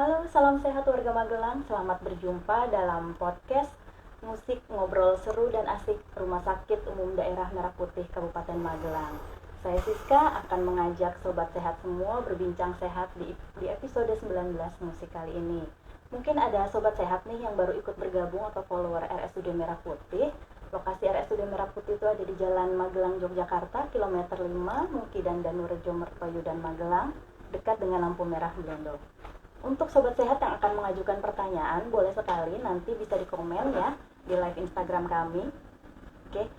Halo, salam sehat warga Magelang. Selamat berjumpa dalam podcast Musik Ngobrol Seru dan Asik Rumah Sakit Umum Daerah Merah Putih Kabupaten Magelang. Saya Siska akan mengajak sobat sehat semua berbincang sehat di episode 19 musik kali ini. Mungkin ada sobat sehat nih yang baru ikut bergabung atau follower RSUD Merah Putih. Lokasi RSUD Merah Putih itu ada di Jalan Magelang, Yogyakarta, kilometer 5, Muki dan Danurejo, Mertoyo dan Magelang, dekat dengan lampu merah Belendo. Untuk sobat sehat yang akan mengajukan pertanyaan, boleh sekali nanti bisa di komen ya di live Instagram kami. Oke,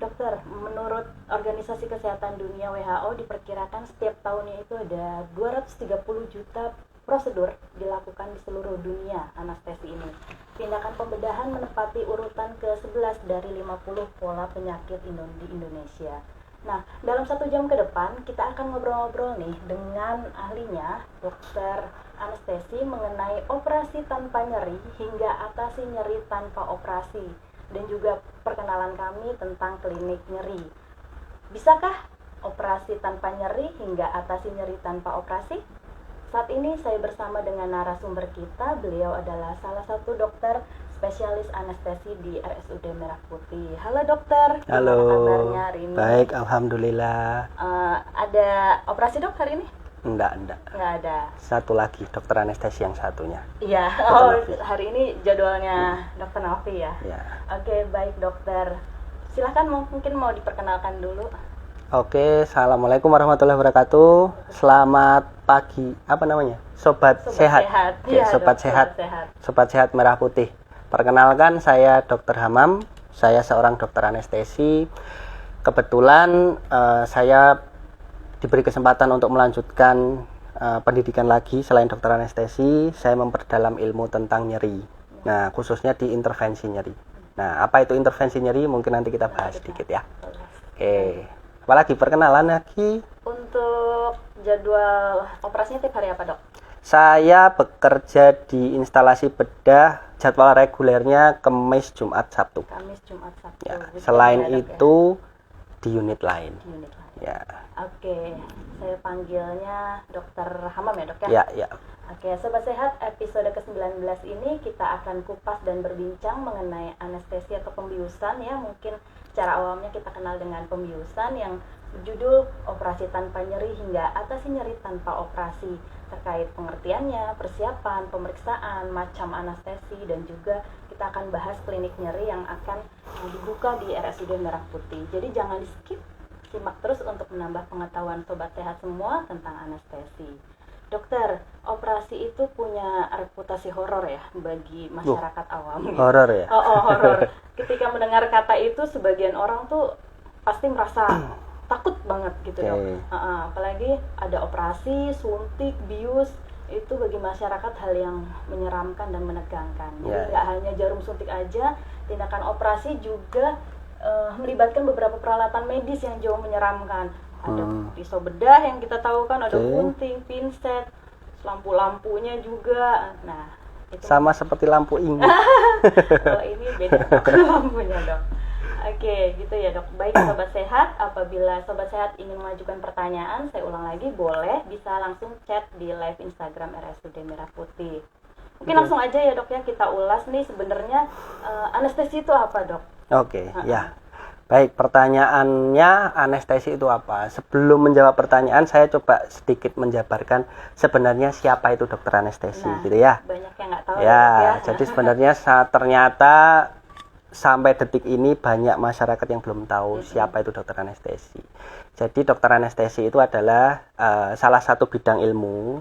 dokter, menurut Organisasi Kesehatan Dunia WHO diperkirakan setiap tahunnya itu ada 230 juta prosedur dilakukan di seluruh dunia anestesi ini. Tindakan pembedahan menempati urutan ke-11 dari 50 pola penyakit di Indonesia. Nah, dalam 1 jam ke depan kita akan ngobrol-ngobrol nih dengan ahlinya, dokter anestesi mengenai operasi tanpa nyeri hingga atasi nyeri tanpa operasi, dan juga perkenalan kami tentang klinik nyeri. Bisakah operasi tanpa nyeri hingga atasi nyeri tanpa operasi? Saat ini saya bersama dengan narasumber kita. Beliau adalah salah satu dokter spesialis anestesi di RSUD Merah Putih. Halo dokter, Halo. Gimana kabarnya hari ini? Baik, alhamdulillah. Ada operasi dok hari ini? Enggak. Nggak ada. Satu lagi dokter anestesi yang satunya. Iya, Novi. hari ini jadwalnya dokter Novi ya? Ya. Oke, baik dokter. Silahkan mungkin mau diperkenalkan dulu. Oke, assalamualaikum warahmatullahi wabarakatuh. Selamat pagi. Apa namanya? Sobat sehat. Oke, Iya, sobat dok, sehat. Sobat sehat Merah Putih. Perkenalkan, saya Dr. Hamam. Saya seorang dokter anestesi. Kebetulan saya diberi kesempatan untuk melanjutkan pendidikan lagi selain dokter anestesi. Saya memperdalam ilmu tentang nyeri. Nah, khususnya di intervensi nyeri. Nah, apa itu intervensi nyeri? Mungkin nanti kita bahas sedikit ya. Oke. Apalagi perkenalan lagi. Untuk jadwal operasinya tiap hari apa dok? Saya bekerja di instalasi bedah, jadwal regulernya Kamis, Jumat, Sabtu. Kamis, Jumat, Sabtu. Ya, Weekend selain ya, dok, itu di unit lain. Di unit lain. Ya. Oke, saya panggilnya Dokter Hamam ya dok ya? Ya. Oke, sobat sehat, episode ke-19 ini kita akan kupas dan berbincang mengenai anestesi atau pembiusan ya. Mungkin secara awamnya kita kenal dengan pembiusan yang berjudul operasi tanpa nyeri hingga atasi nyeri tanpa operasi, terkait pengertiannya, persiapan, pemeriksaan, macam anestesi, dan juga kita akan bahas klinik nyeri yang akan dibuka di RSUD Merah Putih. Jadi jangan di skip, simak terus untuk menambah pengetahuan sobat sehat semua tentang anestesi. Dokter, operasi itu punya reputasi horor ya bagi masyarakat awam. Horor ya? Horor. Ketika mendengar kata itu, sebagian orang tuh pasti merasa takut banget gitu dok. Apalagi ada operasi, suntik, bius, itu bagi masyarakat hal yang menyeramkan dan menegangkan. Jadi nggak hanya jarum suntik aja, tindakan operasi juga melibatkan beberapa peralatan medis yang jauh menyeramkan. Ada pisau bedah yang kita tahu kan, ada gunting, pinset, lampu-lampunya juga. Nah, itu sama seperti lampu ini. Kalau ini beda lampunya dok. Oke, gitu ya dok. Baik sobat sehat, apabila sobat sehat ingin mengajukan pertanyaan, saya ulang lagi, boleh bisa langsung chat di live Instagram RSUD Merah Putih. Mungkin langsung aja ya dok ya, kita ulas nih sebenarnya anestesi itu apa dok? Oke, ya. Baik, pertanyaannya anestesi itu apa? Sebelum menjawab pertanyaan, saya coba sedikit menjabarkan sebenarnya siapa itu dokter anestesi, gitu ya. Banyak yang nggak tahu. Ya, jadi sebenarnya ternyata sampai detik ini banyak masyarakat yang belum tahu siapa itu dokter anestesi. Jadi dokter anestesi itu adalah salah satu bidang ilmu,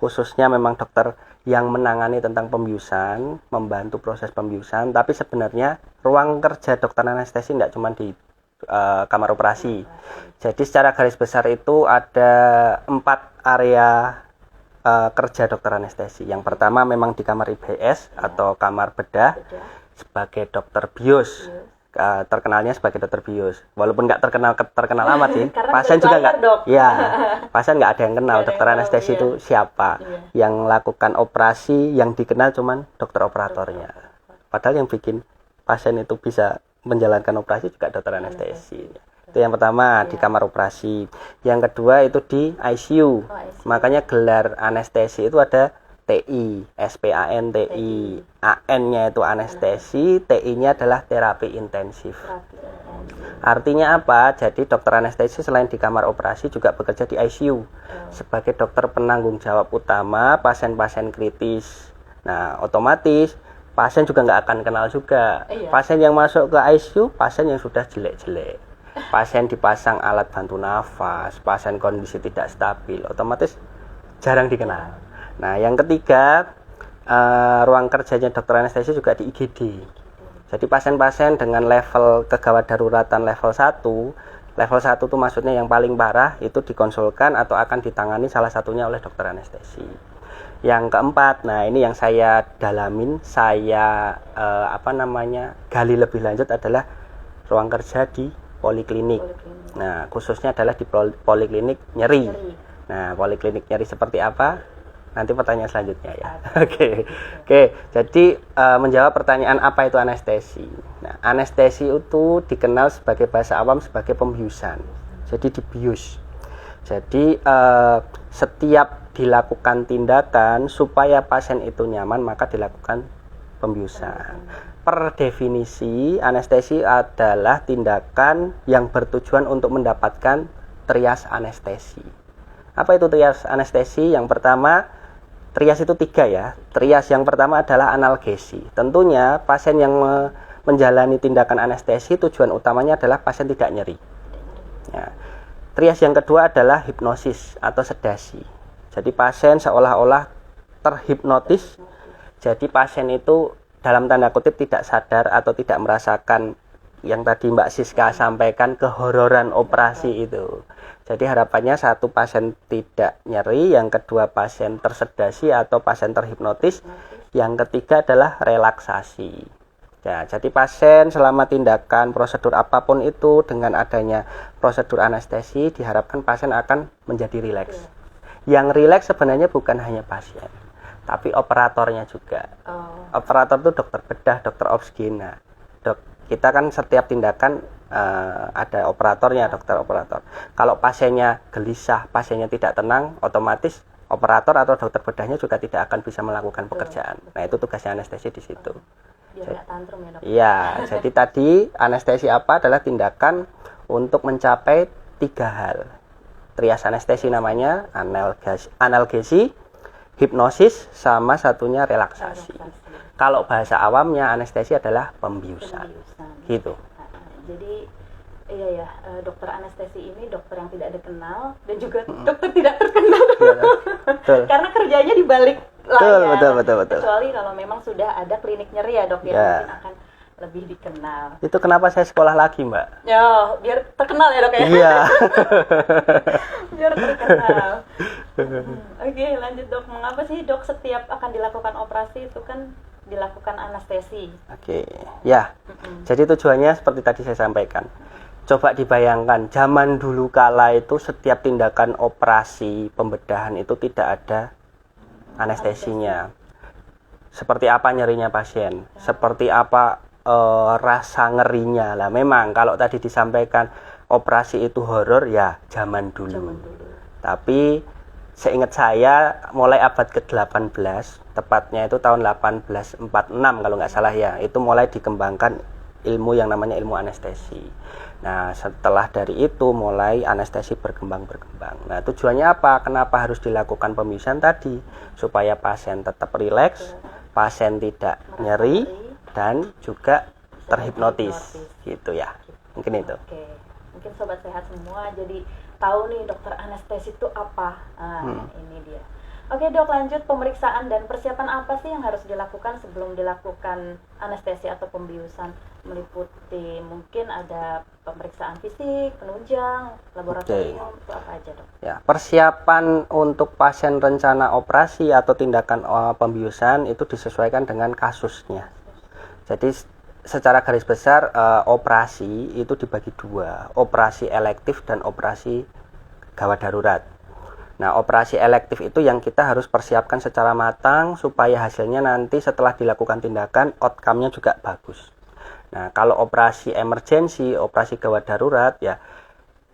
khususnya memang dokter yang menangani tentang pembiusan, membantu proses pembiusan, tapi sebenarnya ruang kerja dokter anestesi tidak cuma di kamar operasi. Jadi secara garis besar itu ada 4 area kerja dokter anestesi. Yang pertama memang di kamar IBS atau kamar bedah sebagai dokter bius. Terkenalnya sebagai dokter bius, walaupun nggak terkenal amat sih. Pasien juga nggak, ya, pasien nggak ada yang kenal dokter anestesi itu siapa. Yang lakukan operasi yang dikenal cuman dokter operatornya. Padahal yang bikin pasien itu bisa menjalankan operasi juga dokter anestesi. Itu yang pertama di kamar operasi. Yang kedua itu di ICU. Makanya gelar anestesi itu ada TI, SPANTI, AN-nya itu anestesi, TI-nya adalah terapi intensif. Artinya apa? Jadi dokter anestesi selain di kamar operasi juga bekerja di ICU sebagai dokter penanggung jawab utama pasien-pasien kritis. Nah, otomatis pasien juga nggak akan kenal juga. Pasien yang masuk ke ICU, pasien yang sudah jelek-jelek. Pasien dipasang alat bantu nafas, pasien kondisi tidak stabil, otomatis jarang dikenal. Nah, yang ketiga, ruang kerjanya dokter anestesi juga di IGD. Jadi pasien-pasien dengan level kegawat daruratan level 1, level 1 itu maksudnya yang paling parah, itu dikonsulkan atau akan ditangani salah satunya oleh dokter anestesi. Yang keempat, nah ini yang saya dalamin, saya gali lebih lanjut adalah ruang kerja di poliklinik. Nah, khususnya adalah di poliklinik nyeri. Nah, poliklinik nyeri seperti apa? Nanti pertanyaan selanjutnya ya. Oke. Jadi menjawab pertanyaan apa itu anestesi. Nah, anestesi itu dikenal sebagai bahasa awam sebagai pembiusan. Jadi dibius. Jadi setiap dilakukan tindakan supaya pasien itu nyaman maka dilakukan pembiusan. Per definisi, anestesi adalah tindakan yang bertujuan untuk mendapatkan trias anestesi. Apa itu trias anestesi? Yang pertama, trias itu 3 ya. Trias yang pertama adalah analgesi. Tentunya pasien yang menjalani tindakan anestesi tujuan utamanya adalah pasien tidak nyeri. Ya. Trias yang kedua adalah hipnosis atau sedasi. Jadi pasien seolah-olah terhipnotis. Jadi pasien itu dalam tanda kutip tidak sadar atau tidak merasakan yang tadi Mbak Siska sampaikan kehororan operasi itu. Jadi harapannya satu pasien tidak nyeri, yang kedua pasien tersedasi atau pasien terhipnotis, yang ketiga adalah relaksasi. Ya, jadi pasien selama tindakan prosedur apapun itu dengan adanya prosedur anestesi diharapkan pasien akan menjadi rileks. Yang rileks sebenarnya bukan hanya pasien, tapi operatornya juga. Operator itu dokter bedah, dokter obsgina. Kita kan setiap tindakan ada operatornya, dokter operator. Kalau pasiennya gelisah, pasiennya tidak tenang, otomatis operator atau dokter bedahnya juga tidak akan bisa melakukan pekerjaan. Nah, itu tugasnya anestesi di situ. Biar nggak tantrum ya, Dok. Iya, jadi tadi anestesi apa adalah tindakan untuk mencapai 3 hal. Trias anestesi namanya, analgesi, hipnosis, sama satunya relaksasi. Kalau bahasa awamnya anestesi adalah pembiusan. Gitu. Jadi iya ya, dokter anestesi ini dokter yang tidak dikenal dan juga dokter tidak terkenal. Betul. Karena kerjanya di balik layar. Betul. Kecuali kalau memang sudah ada klinik nyeri ya, Dok, ya, mungkin akan lebih dikenal. Itu kenapa saya sekolah lagi, Mbak? Ya, biar terkenal ya, Dok ya. Iya. Biar terkenal. Oke, lanjut, Dok. Mengapa sih, Dok, setiap akan dilakukan operasi itu kan dilakukan anestesi? Oke, ya. Jadi tujuannya seperti tadi saya sampaikan. Coba dibayangkan, zaman dulu kala itu setiap tindakan operasi pembedahan itu tidak ada anestesinya. Seperti apa nyerinya pasien, seperti apa rasa ngerinya. Lah memang kalau tadi disampaikan operasi itu horor ya zaman dulu. Tapi seingat saya mulai abad ke-18, tepatnya itu tahun 1846 kalau nggak salah ya, itu mulai dikembangkan ilmu yang namanya ilmu anestesi. Nah, setelah dari itu mulai anestesi berkembang. Nah, tujuannya apa? Kenapa harus dilakukan pembiusan tadi? Supaya pasien tetap rileks, pasien tidak nyeri, dan juga terhipnotis. Gitu ya. Mungkin itu. Oke. Mungkin sobat sehat semua jadi tahu nih dokter anestesi itu apa. Ini dia. Oke, Dok, lanjut, pemeriksaan dan persiapan apa sih yang harus dilakukan sebelum dilakukan anestesi atau pembiusan? Meliputi mungkin ada pemeriksaan fisik, penunjang, laboratorium, itu apa aja, Dok? Ya, persiapan untuk pasien rencana operasi atau tindakan pembiusan itu disesuaikan dengan kasusnya. Jadi secara garis besar operasi itu dibagi 2, operasi elektif dan operasi gawat darurat. Nah, operasi elektif itu yang kita harus persiapkan secara matang supaya hasilnya nanti setelah dilakukan tindakan outcome-nya juga bagus. Nah, kalau operasi emergensi, operasi gawat darurat, ya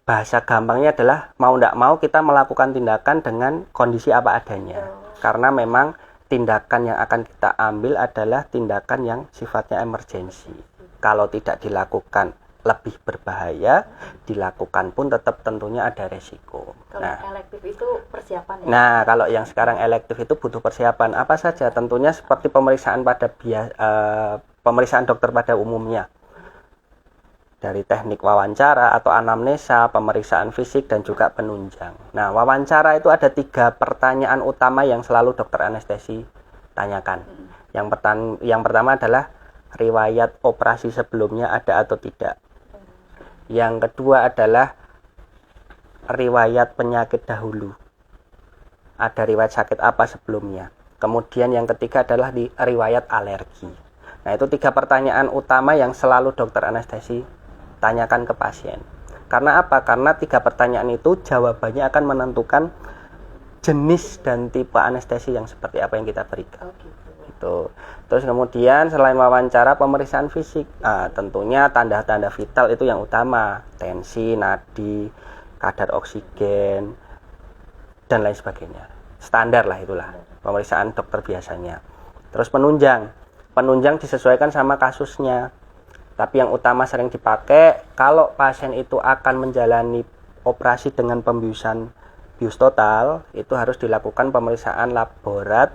bahasa gampangnya adalah mau tidak mau kita melakukan tindakan dengan kondisi apa adanya. Karena memang tindakan yang akan kita ambil adalah tindakan yang sifatnya emergensi. Kalau tidak dilakukan lebih berbahaya, dilakukan pun tetap tentunya ada resiko. Kalau elektif itu persiapan ya? Nah, kalau yang sekarang elektif itu butuh persiapan. Apa saja? Tentunya seperti pemeriksaan pemeriksaan dokter pada umumnya. Dari teknik wawancara atau anamnesa, pemeriksaan fisik, dan juga penunjang. Nah, wawancara itu ada 3 pertanyaan utama yang selalu dokter anestesi tanyakan. Yang pertama adalah riwayat operasi sebelumnya ada atau tidak. Yang kedua adalah riwayat penyakit dahulu. Ada riwayat sakit apa sebelumnya. Kemudian yang ketiga adalah riwayat alergi. Nah, itu 3 pertanyaan utama yang selalu dokter anestesi tanyakan ke pasien. Karena apa? Karena 3 pertanyaan itu jawabannya akan menentukan jenis dan tipe anestesi yang seperti apa yang kita berikan. Gitu. Terus kemudian selain wawancara, pemeriksaan fisik. Tentunya tanda-tanda vital itu yang utama, tensi, nadi, kadar oksigen, dan lain sebagainya. Standar lah itulah pemeriksaan dokter biasanya. Terus penunjang disesuaikan sama kasusnya. Tapi yang utama sering dipakai kalau pasien itu akan menjalani operasi dengan pembiusan bius total, itu harus dilakukan pemeriksaan laborat,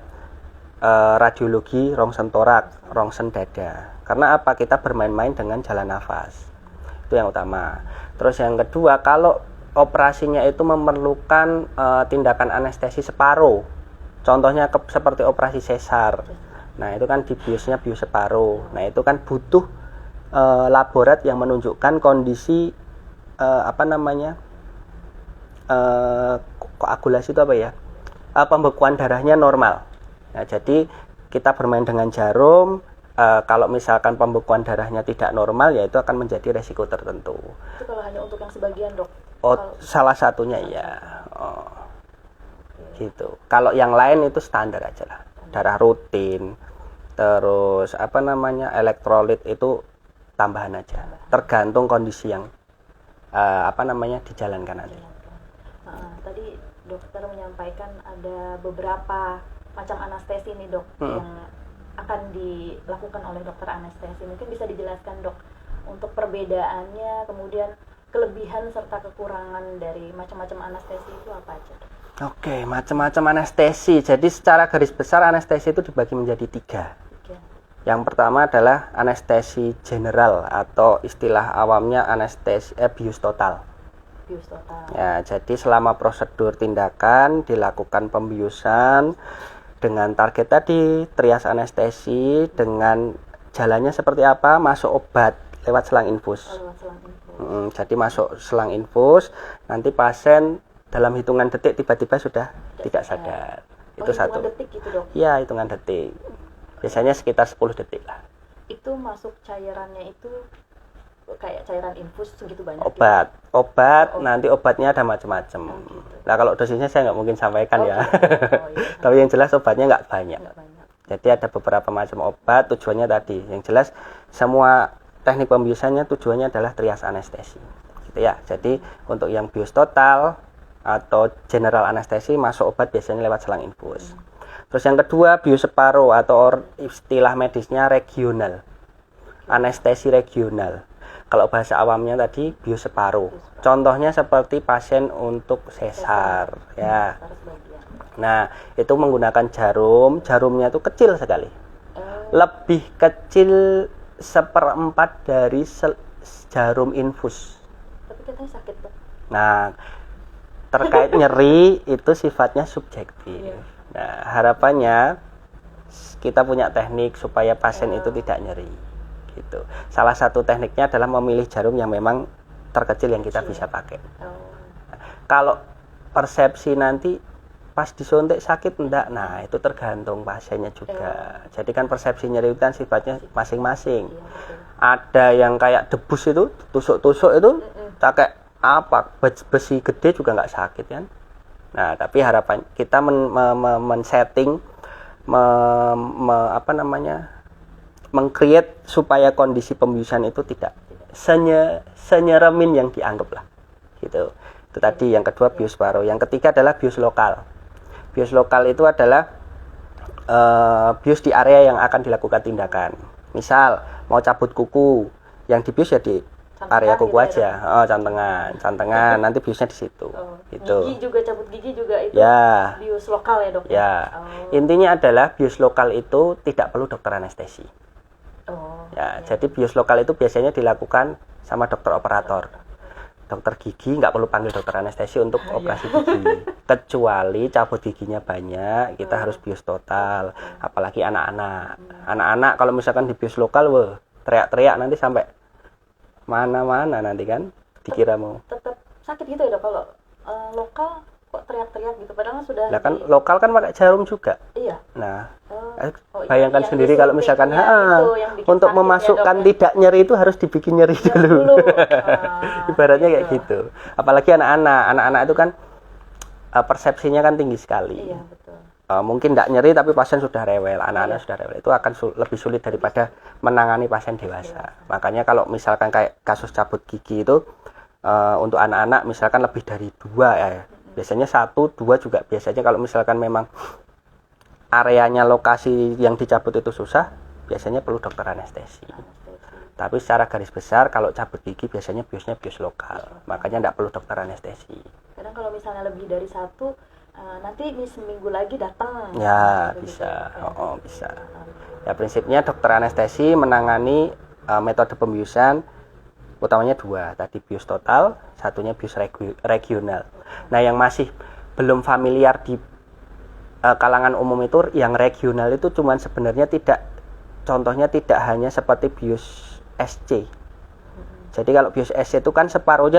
radiologi, rongsen torak, rongsen dada. Karena apa? Kita bermain-main dengan jalan nafas. Itu yang utama. Terus yang kedua, kalau operasinya itu memerlukan tindakan anestesi separuh. Contohnya seperti operasi sesar. Nah, itu kan di biusnya bius separuh. Nah, itu kan butuh laborat yang menunjukkan kondisi koagulasi itu apa ya? Pembekuan darahnya normal. Nah, jadi kita bermain dengan jarum. Kalau misalkan pembekuan darahnya tidak normal, ya itu akan menjadi resiko tertentu. Itu kalau hanya untuk yang sebagian, Dok? Salah satunya ya. Gitu. Kalau yang lain itu standar aja lah. Darah rutin, terus elektrolit itu tambahan aja, tergantung kondisi yang dijalankan nanti. Tadi dokter menyampaikan ada beberapa macam anestesi nih, Dok, yang akan dilakukan oleh dokter anestesi. Mungkin bisa dijelaskan, Dok, untuk perbedaannya, kemudian kelebihan serta kekurangan dari macam-macam anestesi itu apa aja, Dok? Oke, macam-macam anestesi. Jadi secara garis besar anestesi itu dibagi menjadi 3. Yang pertama adalah anestesi general atau istilah awamnya anestesi bius total. Bius total. Ya, jadi selama prosedur tindakan dilakukan pembiusan dengan target tadi, trias anestesi dengan jalannya seperti apa? Masuk obat lewat selang infus. Jadi masuk selang infus, nanti pasien dalam hitungan detik tiba-tiba sudah tidak sadar. Itu satu. Hitungan detik gitu, Dok? Iya, hitungan detik. Biasanya sekitar 10 detik lah. Itu masuk cairannya itu kayak cairan infus segitu banyak? Obat, nanti obatnya ada macam-macam. Gitu. Nah, kalau dosisnya saya nggak mungkin sampaikan ya. Iya. Tapi yang jelas obatnya nggak banyak. Jadi ada beberapa macam obat, tujuannya tadi. Yang jelas semua teknik pembiusannya tujuannya adalah trias anestesi. Gitu ya. Jadi untuk yang bius total atau general anestesi masuk obat biasanya lewat selang infus. Terus yang kedua bius separuh atau istilah medisnya regional. Anestesi regional. Kalau bahasa awamnya tadi bius separuh. Contohnya seperti pasien untuk sesar ya. Nah, itu menggunakan jarumnya itu kecil sekali. Lebih kecil 1/4 dari jarum infus. Tapi katanya sakit, Dok. Nah, terkait nyeri itu sifatnya subjektif. Nah, harapannya kita punya teknik supaya pasien itu tidak nyeri. Gitu. Salah satu tekniknya adalah memilih jarum yang memang terkecil yang kita bisa pakai. Kalau persepsi nanti pas disuntik sakit enggak, nah itu tergantung pasiennya juga. Jadi kan persepsi nyeri itu kan sifatnya masing-masing. Ada yang kayak debus itu, tusuk-tusuk itu, pakai besi gede juga nggak sakit kan. Nah, tapi harapan kita men-setting meng-create supaya kondisi pembiusan itu tidak senyeremin yang dianggap lah. Gitu. Itu tadi yang kedua bius separuh. Yang ketiga adalah bius lokal. Bius lokal itu adalah bius di area yang akan dilakukan tindakan. Misal mau cabut kuku, yang dibius ya di area kuku gitu aja. ya, Cantengan, nanti biusnya di situ. Gitu. Gigi juga, cabut gigi juga itu Ya. bius lokal ya dok? Ya. Intinya adalah bius lokal itu tidak perlu dokter anestesi. Ya, jadi bius lokal itu biasanya dilakukan sama dokter operator. Dokter gigi nggak perlu panggil dokter anestesi untuk operasi gigi. Kecuali cabut giginya banyak, kita harus bius total. Apalagi anak-anak. Anak-anak kalau misalkan di bius lokal, wah, teriak-teriak nanti sampai mana-mana nanti kan dikira mau. Tetap sakit gitu ya dok kalau lokal kok teriak-teriak gitu, padahal sudah Nah kan lokal kan pakai jarum juga. Iya. Nah, iya, bayangkan yang sendiri kalau misalkan disuntiknya itu yang bikin untuk sakit memasukkan ya, dok, ya? tidak nyeri itu harus dibikin nyeri dulu. Ibaratnya kayak gitu. Apalagi anak-anak itu kan persepsinya kan tinggi sekali. Iya, betul. Mungkin tidak nyeri tapi pasien sudah rewel, anak-anak sudah rewel, itu akan lebih sulit daripada menangani pasien dewasa. Makanya kalau misalkan kayak kasus cabut gigi itu untuk anak-anak misalkan lebih dari 2 ya. Biasanya 1, 2 juga biasanya kalau misalkan memang areanya lokasi yang dicabut itu susah, biasanya perlu dokter anestesi. Tapi secara garis besar kalau cabut gigi biasanya biusnya bius lokal, makanya tidak perlu dokter anestesi. Kadang kalau misalnya lebih dari 1, nanti seminggu lagi datang. Ya gitu, bisa, gitu. bisa. Ya prinsipnya dokter anestesi menangani metode pembiusan utamanya 2, tadi bius total, satunya bius regional. Nah yang masih belum familiar di kalangan umum itu yang regional itu cuman sebenarnya contohnya tidak hanya seperti bius SC. Jadi kalau bius SC itu kan separuh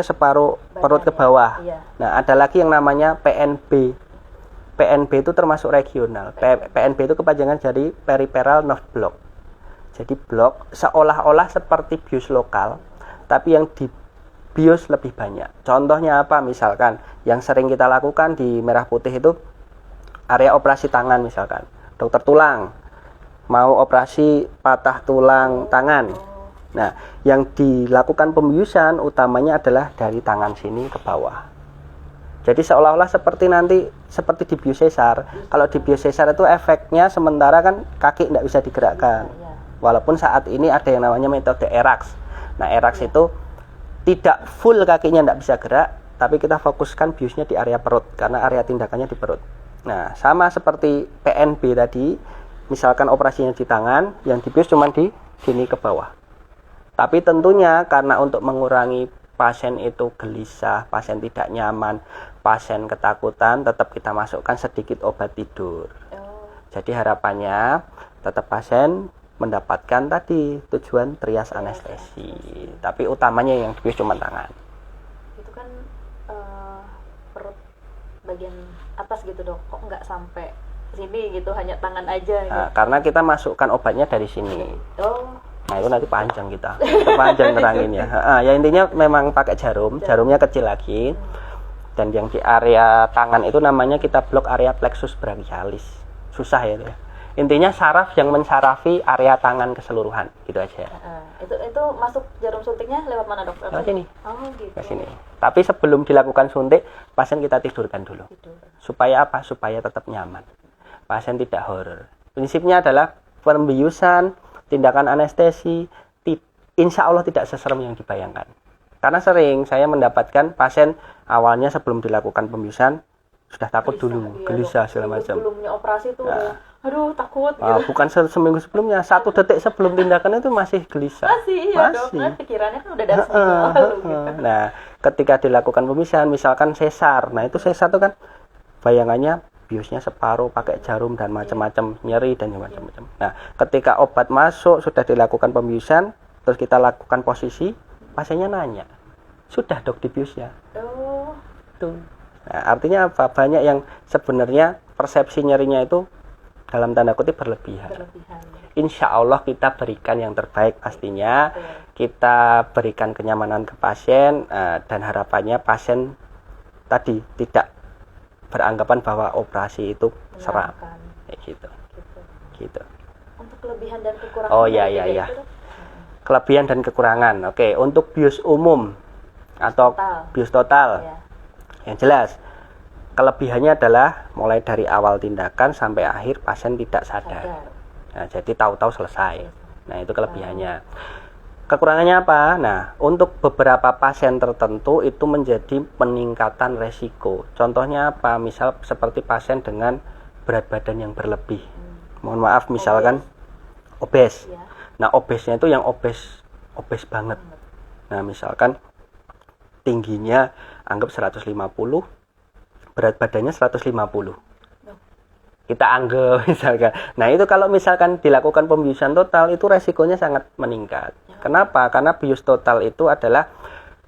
perut ke bawah. Iya. Nah ada lagi yang namanya PNB. PNB itu termasuk regional. PNB itu kepanjangan dari peripheral nerve block. Jadi blok seolah-olah seperti bius lokal, tapi yang di bius lebih banyak. Contohnya apa? Misalkan yang sering kita lakukan di Merah Putih itu area operasi tangan misalkan. Dokter tulang mau operasi patah tulang tangan. Nah, yang dilakukan pembiusan utamanya adalah dari tangan sini ke bawah. Jadi seolah-olah seperti di bius sesar. Kalau di bius sesar itu efeknya sementara kan kaki tidak bisa digerakkan. Walaupun saat ini ada yang namanya metode ERAX. Nah, ERAX itu tidak full kakinya tidak bisa gerak, tapi kita fokuskan biusnya di area perut karena area tindakannya di perut. Nah, sama seperti PNB tadi, misalkan operasinya di tangan, yang dibius cuma di sini ke bawah. Tapi tentunya karena untuk mengurangi pasien itu gelisah, pasien tidak nyaman, pasien ketakutan, tetap kita masukkan sedikit obat tidur. Jadi harapannya tetap pasien mendapatkan tadi tujuan trias anestesi, tapi utamanya yang dibius cuma tangan. Itu kan perut bagian atas gitu dok, kok nggak sampai sini gitu, hanya tangan aja gitu. Nah, karena kita masukkan obatnya dari sini. Nah itu nanti panjang panjang neranginnya. Ya intinya memang pakai jarumnya kecil lagi, dan yang di area tangan itu namanya kita blok area plexus brachialis. Susah ya itu. Intinya saraf yang mensarafi area tangan keseluruhan, gitu aja. Itu masuk jarum suntiknya lewat mana dok? Lewat sini. Oh gitu. Ke sini. Tapi sebelum dilakukan suntik, pasien kita tidurkan dulu. Supaya apa? Supaya tetap nyaman. Pasien tidak horor. Prinsipnya adalah pembiusan, tindakan anestesi, insya Allah tidak seserem yang dibayangkan. Karena sering saya mendapatkan pasien awalnya sebelum dilakukan pembiusan sudah takut gelisah segala macam. Sebelumnya operasi itu udah, aduh takut gitu. Bukan seminggu sebelumnya, 1 detik sebelum tindakan itu masih gelisah. Masih. Dok, kan pikirannya kan udah dari seminggu lalu gitu. Nah, ketika dilakukan pembiusan, misalkan sesar, nah itu sesar itu kan bayangannya biusnya separuh, pakai jarum dan macam-macam, nyeri dan macam-macam. Nah, ketika obat masuk, sudah dilakukan pembiusan, terus kita lakukan posisi, pasiennya nanya, sudah dok dibiusnya? Tuh. Nah, artinya apa? Banyak yang sebenarnya persepsi nyerinya itu dalam tanda kutip berlebihan. Insya Allah kita berikan yang terbaik pastinya. Kita berikan kenyamanan ke pasien, dan harapannya pasien tadi tidak beranggapan bahwa operasi itu seram. Kayak gitu. Untuk kelebihan dan kekurangan. Oh iya. Kelebihan dan kekurangan. Oke, untuk bius umum atau bius total. Yang jelas kelebihannya adalah mulai dari awal tindakan sampai akhir pasien tidak sadar. Nah, jadi tahu-tahu selesai. Nah, itu kelebihannya. Kekurangannya apa? Nah, untuk beberapa pasien tertentu itu menjadi peningkatan resiko. Contohnya apa? Misal seperti pasien dengan berat badan yang berlebih. Mohon maaf, misalkan obes. Nah, obesnya itu yang obes banget. Nah, misalkan tingginya anggap 150, berat badannya 150. Kita anggap misalkan. Nah, itu kalau misalkan dilakukan pembiusan total itu resikonya sangat meningkat. Kenapa? Karena bius total itu adalah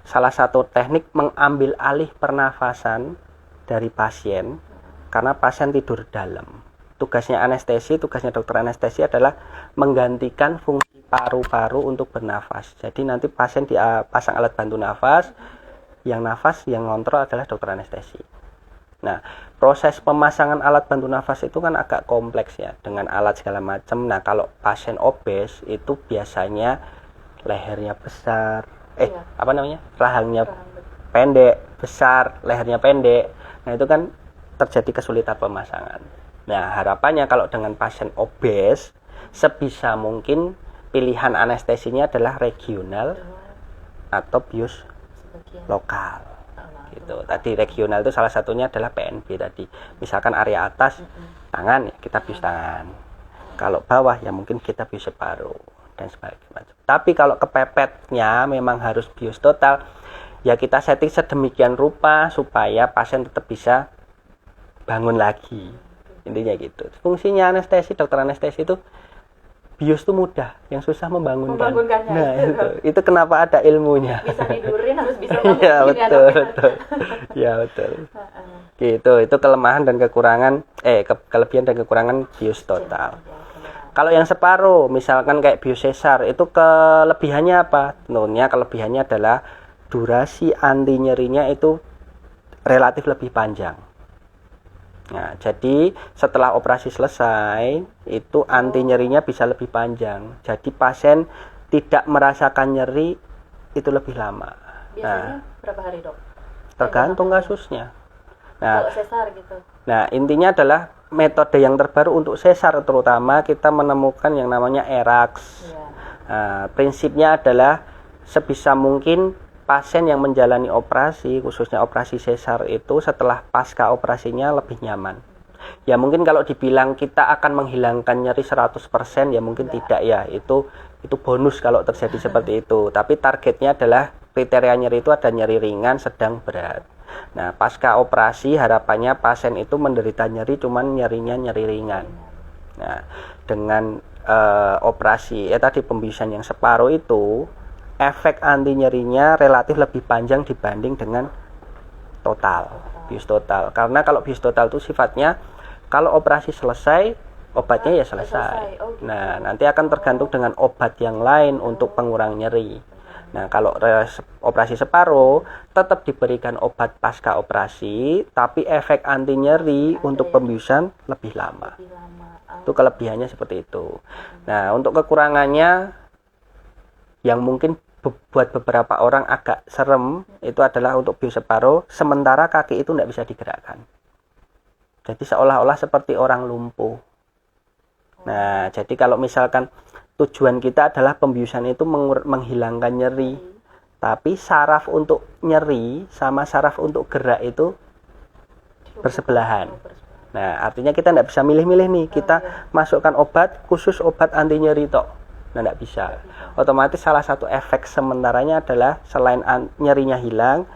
salah satu teknik mengambil alih pernafasan dari pasien karena pasien tidur dalam. Tugasnya anestesi, tugasnya dokter anestesi adalah menggantikan fungsi paru-paru untuk bernafas. Jadi nanti pasien dipasang alat bantu nafas, yang ngontrol adalah dokter anestesi. Nah, proses pemasangan alat bantu nafas itu kan agak kompleks ya, dengan alat segala macam. Nah, kalau pasien obes itu biasanya lehernya besar, rahangnya pendek, besar, lehernya pendek. Nah, itu kan terjadi kesulitan pemasangan. Nah, harapannya kalau dengan pasien obes, sebisa mungkin pilihan anestesinya adalah regional atau bius lokal. Gitu. Tadi regional itu salah satunya adalah PNB tadi. Misalkan area atas tangan ya kita bius tangan. Kalau bawah ya mungkin kita bius separuh dan sebagainya. Tapi kalau kepepetnya memang harus bius total, ya kita setting sedemikian rupa supaya pasien tetap bisa bangun lagi. Intinya gitu. Fungsinya anestesi, dokter anestesi itu bius itu mudah, yang susah membangunkannya. Nah, itu kenapa ada ilmunya. Bisa tidurin harus bisa bangun. Ya, betul. Ya, betul. Gitu, itu kelemahan dan kekurangan kelebihan dan kekurangan bius total. Kalau yang separuh, misalkan kayak bius sesar, itu kelebihannya apa? Tentunya kelebihannya adalah durasi anti nyerinya itu relatif lebih panjang. Nah, jadi setelah operasi selesai, itu anti nyerinya bisa lebih panjang. Jadi pasien tidak merasakan nyeri itu lebih lama. Biasanya berapa hari, Dok? Tergantung kasusnya. Nah, kalau sesar gitu. Nah, intinya adalah metode yang terbaru untuk sesar terutama kita menemukan yang namanya ERAX. Nah, prinsipnya adalah sebisa mungkin pasien yang menjalani operasi, khususnya operasi sesar itu setelah pasca operasinya lebih nyaman. Ya mungkin kalau dibilang kita akan menghilangkan nyeri 100% ya mungkin tidak ya. Itu bonus kalau terjadi seperti itu. Tapi targetnya adalah kriteria nyeri itu ada nyeri ringan, sedang, berat. Nah, pasca operasi harapannya pasien itu menderita nyeri cuman nyerinya nyeri ringan. Nah, dengan operasi tadi pembiusan yang separuh itu efek anti nyerinya relatif lebih panjang dibanding dengan bius total. Karena kalau bius total itu sifatnya kalau operasi selesai, obatnya ya selesai. Nah, nanti akan tergantung dengan obat yang lain untuk pengurang nyeri. Nah, kalau operasi separuh tetap diberikan obat pasca operasi, tapi efek anti nyeri untuk pembiusan lebih lama. Itu kelebihannya seperti itu. Nah, untuk kekurangannya yang mungkin buat beberapa orang agak serem itu adalah untuk bius separuh, sementara kaki itu tidak bisa digerakkan. Jadi seolah-olah seperti orang lumpuh. Nah, jadi kalau misalkan tujuan kita adalah pembiusan itu menghilangkan nyeri, tapi saraf untuk nyeri sama saraf untuk gerak itu bersebelahan. Nah, artinya kita tidak bisa milih-milih nih, kita masukkan obat khusus obat anti nyeri tok. Nah, tidak bisa. Otomatis salah satu efek sementaranya adalah selain nyerinya hilang,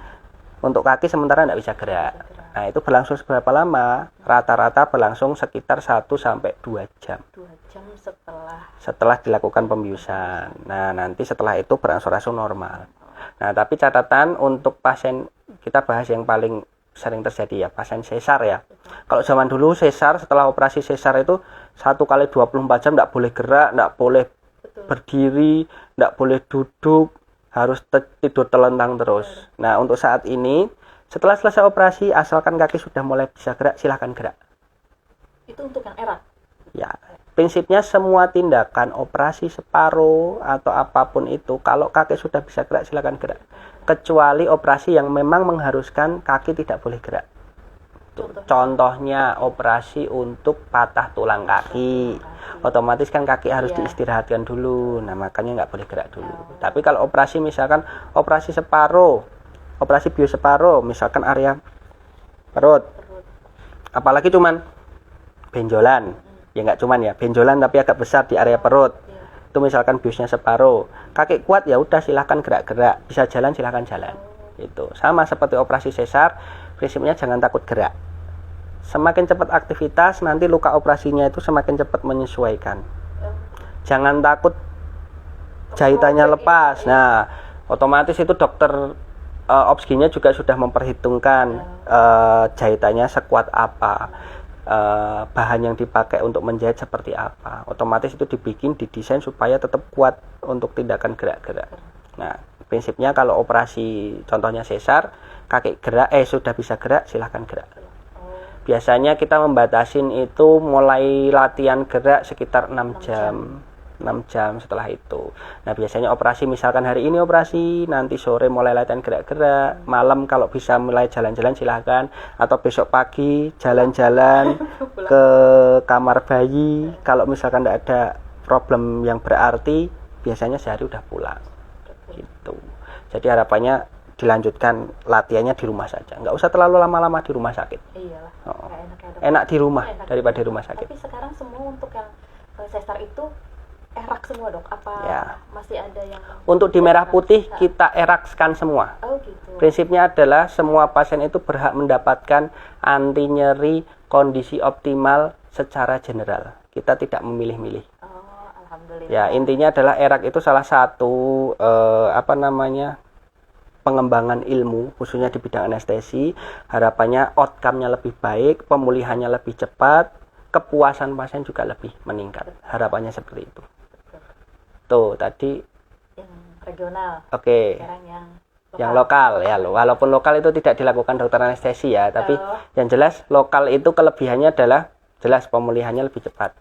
untuk kaki sementara tidak bisa gerak. Nah, itu berlangsung seberapa lama? Rata-rata berlangsung sekitar 1-2 jam. 2 jam setelah dilakukan pembiusan. Nah, nanti setelah itu berangsur-angsur normal. Nah, tapi catatan untuk pasien, kita bahas yang paling sering terjadi ya, pasien sesar ya. Kalau zaman dulu sesar, setelah operasi sesar itu 1 kali 24 jam tidak boleh gerak, tidak boleh berdiri, tidak boleh duduk, harus tidur telentang terus. Nah, untuk saat ini setelah selesai operasi, asalkan kaki sudah mulai bisa gerak, silahkan gerak. Itu untuk yang erat? Ya, prinsipnya semua tindakan operasi separuh atau apapun itu, kalau kaki sudah bisa gerak, silahkan gerak. Kecuali operasi yang memang mengharuskan kaki tidak boleh gerak. gitu. Contohnya operasi untuk patah tulang kaki. Otomatis kan kaki harus diistirahatkan dulu. Nah, makanya nggak boleh gerak dulu. Tapi kalau operasi misalkan operasi separuh, operasi bioseparuh, misalkan area perut. Apalagi cuman benjolan. Ya nggak cuman ya, benjolan tapi agak besar di area perut. Itu misalkan biusnya separuh. Kaki kuat ya udah silahkan gerak-gerak. Bisa jalan silahkan jalan. Itu sama seperti operasi sesar, prinsipnya jangan takut gerak. Semakin cepat aktivitas, nanti luka operasinya itu semakin cepat menyesuaikan. Jangan takut jahitannya lepas. Nah, otomatis itu dokter obsginya juga sudah memperhitungkan jahitannya sekuat apa, bahan yang dipakai untuk menjahit seperti apa. Otomatis itu didesain supaya tetap kuat untuk tindakan gerak-gerak. Nah, prinsipnya kalau operasi contohnya sesar, kaki gerak sudah bisa gerak, silahkan gerak. Biasanya kita membatasin itu mulai latihan gerak sekitar 6 jam. 6 jam setelah itu. Nah, biasanya operasi misalkan hari ini operasi, nanti sore mulai latihan gerak-gerak, malam kalau bisa mulai jalan-jalan silahkan, atau besok pagi jalan-jalan ke kamar bayi. Kalau misalkan tidak ada problem yang berarti, biasanya sehari udah pulang. Gitu. Jadi harapannya dilanjutkan latihannya di rumah saja, nggak usah terlalu lama-lama di rumah sakit. Iyalah, enak di rumah daripada di rumah sakit. Tapi sekarang semua untuk yang sesar itu erak semua dok? Apa masih ada yang untuk di merah putih kita erakskan semua? Gitu. Prinsipnya adalah semua pasien itu berhak mendapatkan anti nyeri kondisi optimal secara general. Kita tidak memilih-milih. Alhamdulillah. Ya, intinya adalah erak itu salah satu pengembangan ilmu khususnya di bidang anestesi. Harapannya outcome-nya lebih baik, pemulihannya lebih cepat, kepuasan pasien juga lebih meningkat. Harapannya seperti itu. Tuh tadi yang regional. Oke. Sekarang yang lokal ya, walaupun lokal itu tidak dilakukan dokter anestesi ya, tapi yang jelas lokal itu kelebihannya adalah jelas pemulihannya lebih cepat,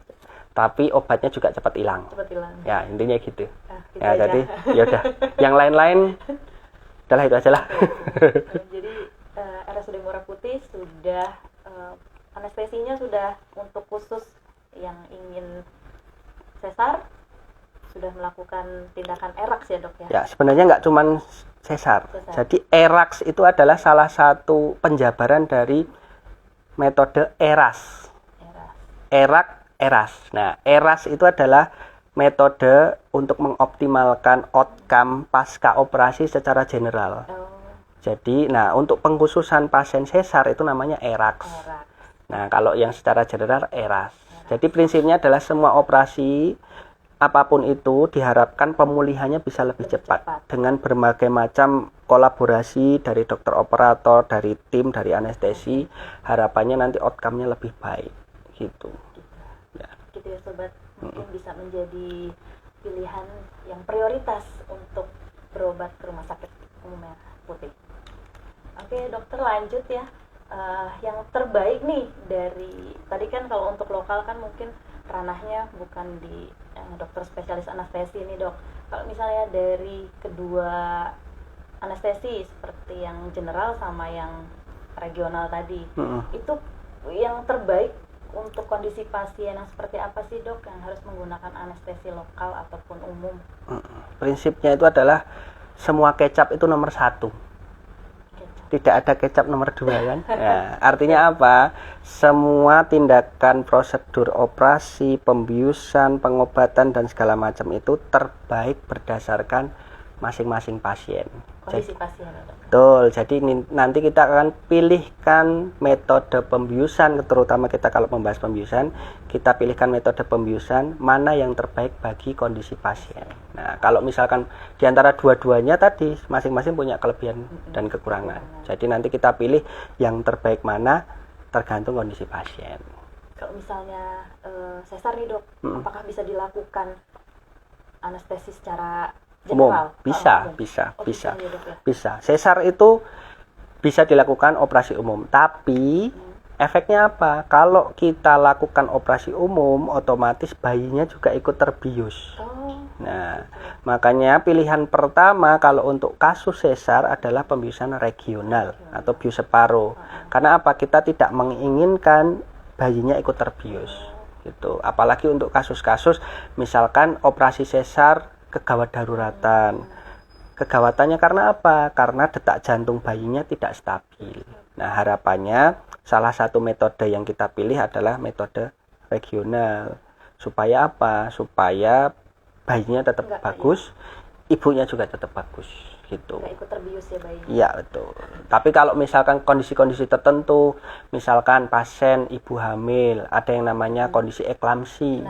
tapi obatnya juga cepat hilang. Ya, intinya gitu. Ya, jadi ya udah. Yang lain-lain udahlah itu aja lah. Jadi RSUD Merah Putih sudah anestesinya sudah untuk khusus yang ingin sesar sudah melakukan tindakan eraks ya dok ya? Ya, sebenarnya nggak cuman sesar. Jadi eraks itu adalah salah satu penjabaran dari metode eras. Eras. Nah, eras itu adalah metode untuk mengoptimalkan outcome pasca operasi secara general. Jadi, nah untuk pengkhususan pasien sesar itu namanya eraks. Nah, kalau yang secara general eras. Jadi prinsipnya adalah semua operasi apapun itu diharapkan pemulihannya bisa lebih cepat dengan berbagai macam kolaborasi dari dokter operator, dari tim, dari anestesi. Harapannya nanti outcome-nya lebih baik gitu. Gitu ya sobat, mungkin bisa menjadi pilihan yang prioritas untuk berobat ke Rumah Sakit Umum Merah Putih. Oke dokter, lanjut ya. Yang terbaik nih dari tadi kan kalau untuk lokal kan mungkin ranahnya bukan di dokter spesialis anestesi nih dok. Kalau misalnya dari kedua anestesi seperti yang general sama yang regional tadi, itu yang terbaik untuk kondisi pasien yang seperti apa sih dok yang harus menggunakan anestesi lokal ataupun umum? Prinsipnya itu adalah semua kecap itu nomor 1. Tidak ada kecap nomor 2 kan? Ya, artinya apa? Semua tindakan prosedur operasi, pembiusan, pengobatan dan segala macam itu terbaik berdasarkan masing-masing pasien. Kondisi pasien. Betul. Jadi nanti kita akan pilihkan metode pembiusan, terutama kita kalau membahas pembiusan, kita pilihkan metode pembiusan mana yang terbaik bagi kondisi pasien. Nah, kalau misalkan di antara dua-duanya tadi masing-masing punya kelebihan dan kekurangan. Jadi nanti kita pilih yang terbaik mana tergantung kondisi pasien. Kalau misalnya sesar nih dok, apakah bisa dilakukan anestesi secara general? Bisa. Sesar itu bisa dilakukan operasi umum, tapi efeknya apa? Kalau kita lakukan operasi umum, otomatis bayinya juga ikut terbius. Nah, makanya pilihan pertama kalau untuk kasus sesar adalah pembiusan regional atau bius separuh. Karena apa? Kita tidak menginginkan bayinya ikut terbius. Gitu. Apalagi untuk kasus-kasus misalkan operasi sesar kegawat daruratan. Kegawatannya karena apa? Karena detak jantung bayinya tidak stabil. Nah, harapannya salah satu metode yang kita pilih adalah metode regional. Supaya apa? Supaya bayinya tetap bagus, ibunya juga tetap bagus gitu. Nggak ikut terbius ya bayinya. Iya, betul. Tapi kalau misalkan kondisi-kondisi tertentu, misalkan pasien ibu hamil, ada yang namanya kondisi eklamsi.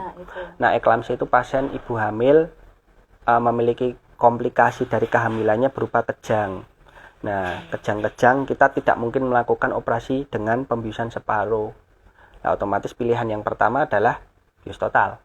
Nah, eklamsi itu pasien ibu hamil memiliki komplikasi dari kehamilannya berupa kejang. Nah, kejang-kejang kita tidak mungkin melakukan operasi dengan pembiusan separuh. Nah, otomatis pilihan yang pertama adalah bius total.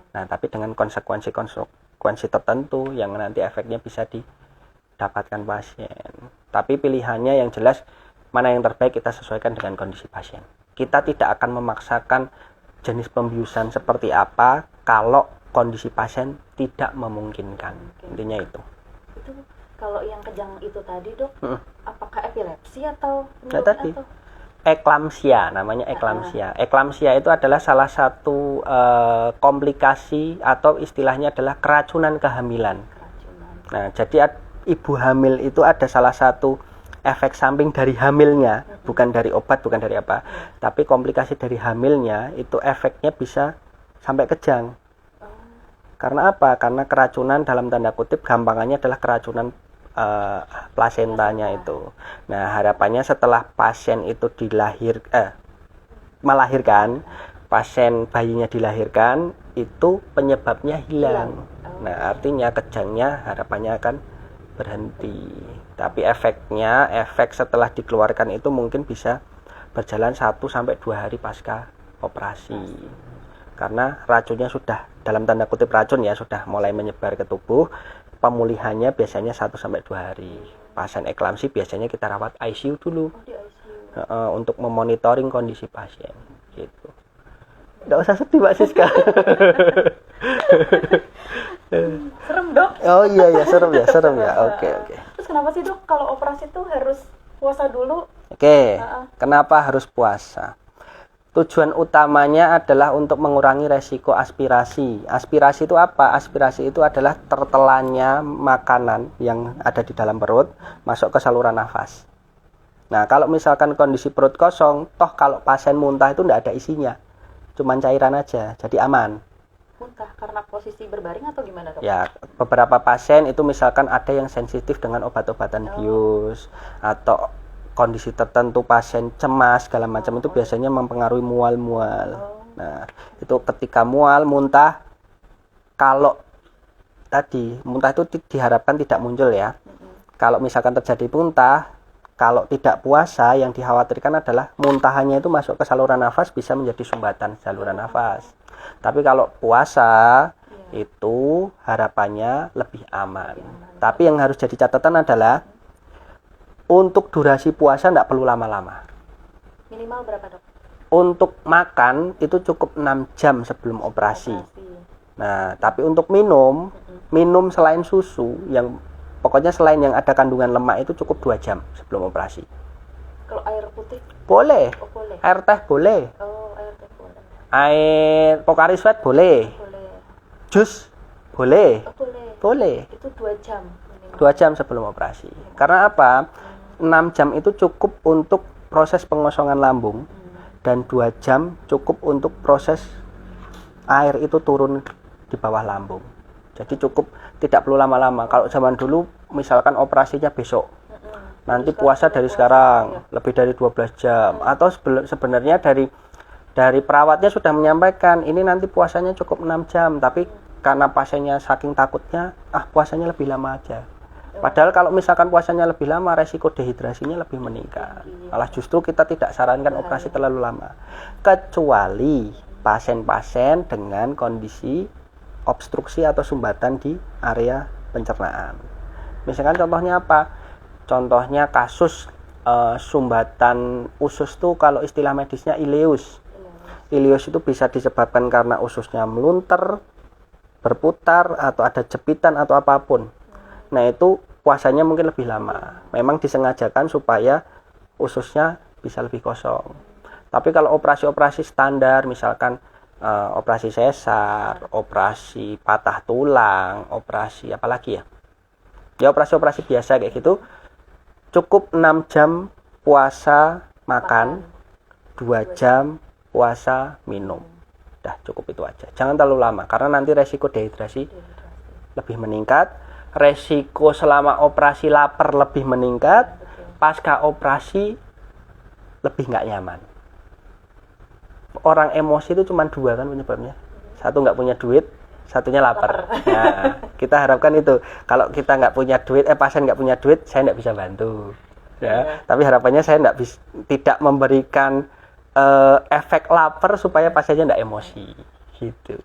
Nah, tapi dengan konsekuensi tertentu yang nanti efeknya bisa didapatkan pasien. Tapi pilihannya yang jelas mana yang terbaik kita sesuaikan dengan kondisi pasien. Kita tidak akan memaksakan jenis pembiusan seperti apa kalau kondisi pasien tidak memungkinkan. Intinya itu. Itu kalau yang kejang itu tadi, Dok, apakah epilepsi atau tadi eklamsia, namanya eklamsia. Eklamsia itu adalah salah satu komplikasi atau istilahnya adalah keracunan kehamilan. Nah, jadi ibu hamil itu ada salah satu efek samping dari hamilnya, bukan dari obat, bukan dari apa, tapi komplikasi dari hamilnya itu efeknya bisa sampai kejang. Karena apa? Karena keracunan dalam tanda kutip gampangannya adalah keracunan plasentanya itu. Nah, harapannya setelah pasien itu melahirkan, pasien bayinya dilahirkan, itu penyebabnya hilang. Nah, artinya kejangnya harapannya akan berhenti. Tapi efek setelah dikeluarkan itu mungkin bisa berjalan 1-2 hari pasca operasi. Karena racunnya sudah, dalam tanda kutip racun ya, sudah mulai menyebar ke tubuh. Pemulihannya biasanya 1-2 hari. Pasien eklamsi biasanya kita rawat ICU dulu. Untuk memonitoring kondisi pasien gitu. Nggak usah sedih Mbak Siska. Serem, Dok. Oh iya serem ya. Oke. Terus kenapa sih, Dok, kalau operasi itu harus puasa dulu? Oke. Kenapa harus puasa? Tujuan utamanya adalah untuk mengurangi resiko aspirasi. Aspirasi itu apa? Aspirasi itu adalah tertelannya makanan yang ada di dalam perut masuk ke saluran nafas. Nah, kalau misalkan kondisi perut kosong, toh kalau pasien muntah itu tidak ada isinya, cuman cairan aja, jadi aman. Muntah karena posisi berbaring atau gimana, Dok? Ya, beberapa pasien itu misalkan ada yang sensitif dengan obat-obatan bius atau kondisi tertentu pasien cemas segala macam itu biasanya mempengaruhi mual. Nah, itu ketika mual, muntah, kalau tadi muntah itu diharapkan tidak muncul ya. Kalau misalkan terjadi muntah, kalau tidak puasa yang dikhawatirkan adalah muntahannya itu masuk ke saluran nafas bisa menjadi sumbatan saluran nafas. Tapi kalau puasa itu harapannya lebih aman. Tapi yang harus jadi catatan adalah untuk durasi puasa tidak perlu lama-lama. Minimal berapa, Dok? Untuk makan itu cukup 6 jam sebelum operasi. Nah, tapi untuk minum selain susu, yang pokoknya selain yang ada kandungan lemak itu cukup 2 jam sebelum operasi. Kalau air putih? Boleh. Boleh. Air teh boleh. Air teh boleh. Air Pocari Sweat boleh. Jus boleh. Boleh. Itu 2 jam. 2 jam sebelum operasi. Karena apa? 6 jam itu cukup untuk proses pengosongan lambung dan 2 jam cukup untuk proses air itu turun di bawah lambung. Jadi cukup, tidak perlu lama-lama. Kalau zaman dulu misalkan operasinya besok, nanti puasa dari sekarang lebih dari 12 jam. Atau sebenarnya dari perawatnya sudah menyampaikan ini nanti puasanya cukup 6 jam, tapi karena pasiennya saking takutnya, puasanya lebih lama aja. Padahal kalau misalkan puasanya lebih lama, resiko dehidrasinya lebih meningkat. Malah justru kita tidak sarankan operasi terlalu lama. Kecuali pasien-pasien dengan kondisi obstruksi atau sumbatan di area pencernaan. Misalkan contohnya apa? Contohnya kasus sumbatan usus tuh kalau istilah medisnya ileus. Ileus itu bisa disebabkan karena ususnya melunter, berputar atau ada jepitan atau apapun. Nah, itu puasanya mungkin lebih lama. Memang disengajakan supaya ususnya bisa lebih kosong. Tapi kalau operasi-operasi standar, misalkan operasi sesar, operasi patah tulang, operasi apalagi ya? Ya operasi-operasi biasa kayak gitu, cukup 6 jam puasa makan, 2 jam puasa minum. Dah cukup itu aja. Jangan terlalu lama karena nanti resiko dehidrasi lebih meningkat, resiko selama operasi lapar lebih meningkat, pasca operasi lebih nggak nyaman. Orang emosi itu cuma 2 kan penyebabnya. Satu nggak punya duit, satunya lapar. Nah, kita harapkan itu. Kalau kita nggak punya duit, pasien nggak punya duit, saya nggak bisa bantu. Ya, tapi harapannya saya tidak memberikan efek lapar supaya pasiennya nggak emosi, gitu.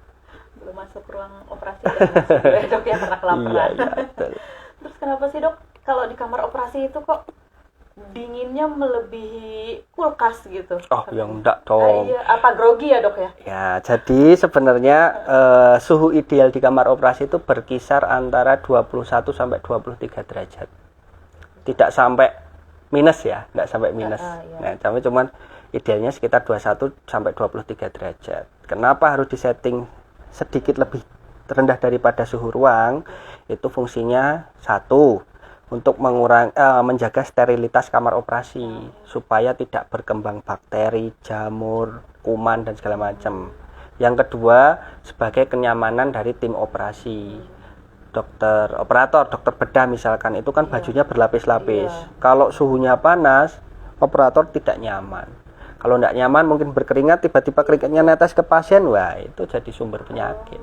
Belum masuk ruang operasi ya, dok ya, karena kelaparan. Iya, betul. Terus kenapa sih dok, kalau di kamar operasi itu kok dinginnya melebihi kulkas gitu? Oh, yang enggak dong. Iya, apa grogi ya dok ya? Ya, jadi sebenarnya suhu ideal di kamar operasi itu berkisar antara 21 sampai 23 derajat. Tidak sampai minus ya, enggak sampai minus. Iya. Nah, cuman idealnya sekitar 21 sampai 23 derajat. Kenapa harus disetting sedikit lebih rendah daripada suhu ruang? Itu fungsinya satu, untuk menjaga sterilitas kamar operasi supaya tidak berkembang bakteri, jamur, kuman dan segala macam. Yang kedua, sebagai kenyamanan dari tim operasi. Dokter operator, dokter bedah misalkan, itu kan bajunya berlapis-lapis. Kalau suhunya panas, operator tidak nyaman. Kalau tidak nyaman mungkin berkeringat, tiba-tiba keringatnya netes ke pasien, wah itu jadi sumber penyakit.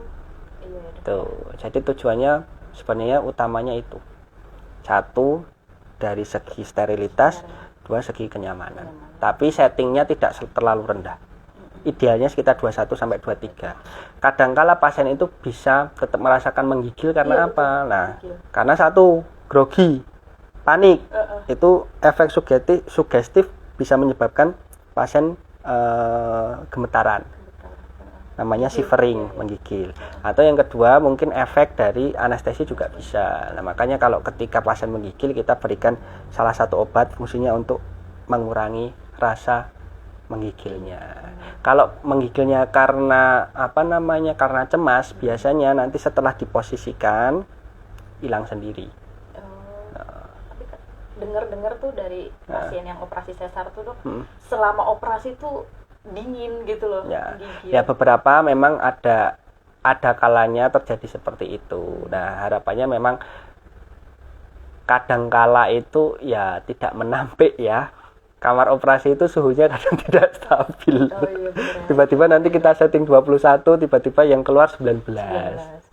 Tuh, jadi tujuannya sebenarnya utamanya itu. Satu, dari segi sterilitas, dua, segi kenyamanan. Tapi settingnya tidak terlalu rendah. Idealnya sekitar 21 sampai 23. Kadangkala pasien itu bisa tetap merasakan menggigil karena apa? Nah, karena satu, grogi, panik. Itu efek sugestif bisa menyebabkan pasien gemetaran. Namanya shivering, menggigil. Atau yang kedua mungkin efek dari anestesi juga bisa. Nah, makanya kalau ketika pasien menggigil, kita berikan salah satu obat fungsinya untuk mengurangi rasa menggigilnya. Kalau menggigilnya karena karena cemas, biasanya nanti setelah diposisikan hilang sendiri. Tapi dengar tuh dari pasien yang operasi sesar tuh dok, selama operasi tuh dingin gitu loh. Ya beberapa memang ada kalanya terjadi seperti itu. Nah, harapannya memang kadangkala itu ya tidak menampik ya. Kamar operasi itu suhunya kadang tidak stabil. Tiba-tiba nanti kita setting 21, tiba-tiba yang keluar 19.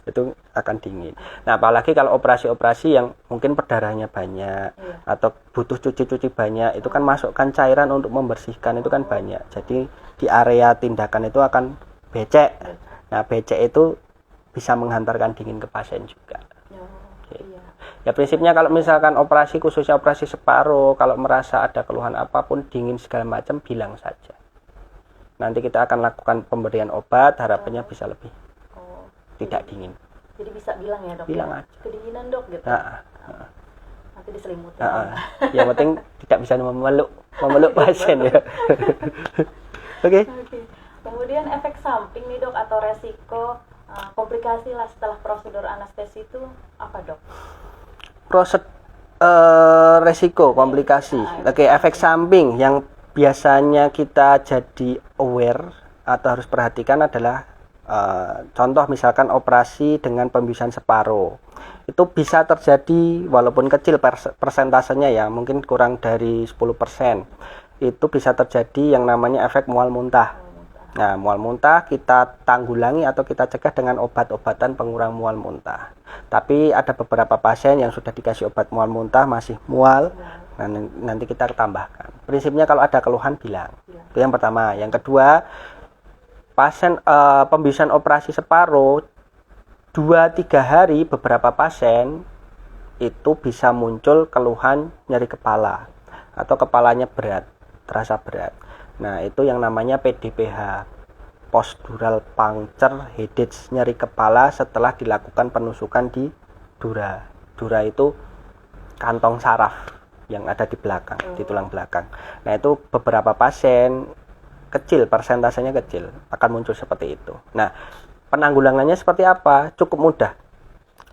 Itu akan dingin. Nah, apalagi kalau operasi-operasi yang mungkin perdarahannya banyak atau butuh cuci-cuci banyak, itu kan masukkan cairan untuk membersihkan itu kan banyak. Jadi di area tindakan itu akan becek. Nah, becek itu bisa menghantarkan dingin ke pasien juga. Ya prinsipnya kalau misalkan operasi, khususnya operasi separuh, kalau merasa ada keluhan apapun, dingin segala macam, bilang saja. Nanti kita akan lakukan pemberian obat, harapannya bisa lebih tidak dingin. Jadi bisa bilang ya dok? Bilang aja. Kedinginan dok gitu? Nanti diselimutin. Yang penting tidak bisa memeluk pasien ya. Oke. Kemudian efek samping nih dok, atau resiko komplikasi lah setelah prosedur anestesi itu apa dok? Resiko komplikasi. Oke, efek samping yang biasanya kita jadi aware atau harus perhatikan adalah contoh misalkan operasi dengan pembiusan separuh. Itu bisa terjadi walaupun kecil persentasenya ya, mungkin kurang dari 10%. Itu bisa terjadi yang namanya efek mual muntah. Nah, mual muntah kita tanggulangi atau kita cegah dengan obat-obatan pengurang mual muntah. Tapi ada beberapa pasien yang sudah dikasih obat mual muntah masih mual, nah, nanti kita tambahkan. Prinsipnya kalau ada keluhan bilang. Itu yang pertama. Yang kedua, pasien pembiusan operasi separuh 2-3 hari beberapa pasien itu bisa muncul keluhan nyeri kepala atau kepalanya berat, terasa berat. Nah, itu yang namanya PDPH, postural puncture headache, nyeri kepala setelah dilakukan penusukan di dura. Dura itu kantong saraf yang ada di belakang, di tulang belakang. Nah, itu beberapa pasien kecil, persentasenya kecil, akan muncul seperti itu. Nah, penanggulangannya seperti apa? Cukup mudah.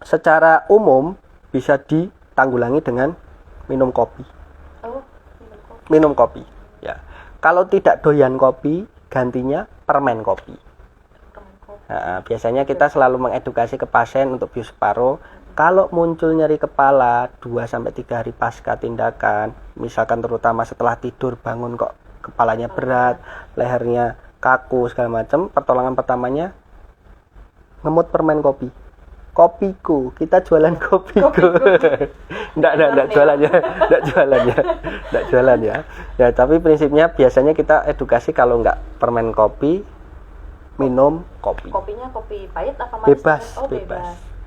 Secara umum bisa ditanggulangi dengan minum kopi. Minum kopi. Ya. Kalau tidak doyan kopi, gantinya permen kopi. Nah, biasanya kita selalu mengedukasi ke pasien untuk bius separuh. Kalau muncul nyeri kepala 2-3 hari pasca tindakan, misalkan terutama setelah tidur bangun kok kepalanya berat, lehernya kaku segala macam, pertolongan pertamanya ngemut permen kopi. Kopiku, kita jualan kopiku. Enggak jualan ya. Ya, tapi prinsipnya biasanya kita edukasi kalau enggak permen kopi, minum kopi. Kopinya kopi pahit apa manis? Bebas.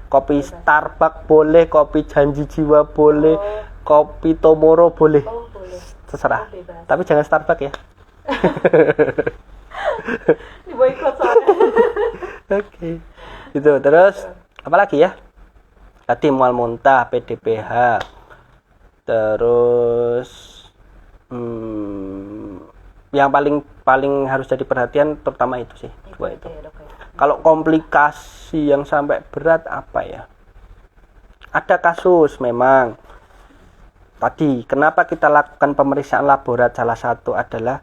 Kopi Starbucks boleh, kopi Janji Jiwa boleh, kopi Tomoro boleh. Boleh. Terserah. Tapi jangan Starbucks ya. Di boykot soalnya. Oke. Gitu. Terus apa lagi ya? Tadi mual muntah, PDPH. Terus yang paling harus jadi perhatian terutama itu sih, dua itu. Kalau komplikasi yang sampai berat apa ya? Ada kasus memang. Tadi kenapa kita lakukan pemeriksaan laborat, salah satu adalah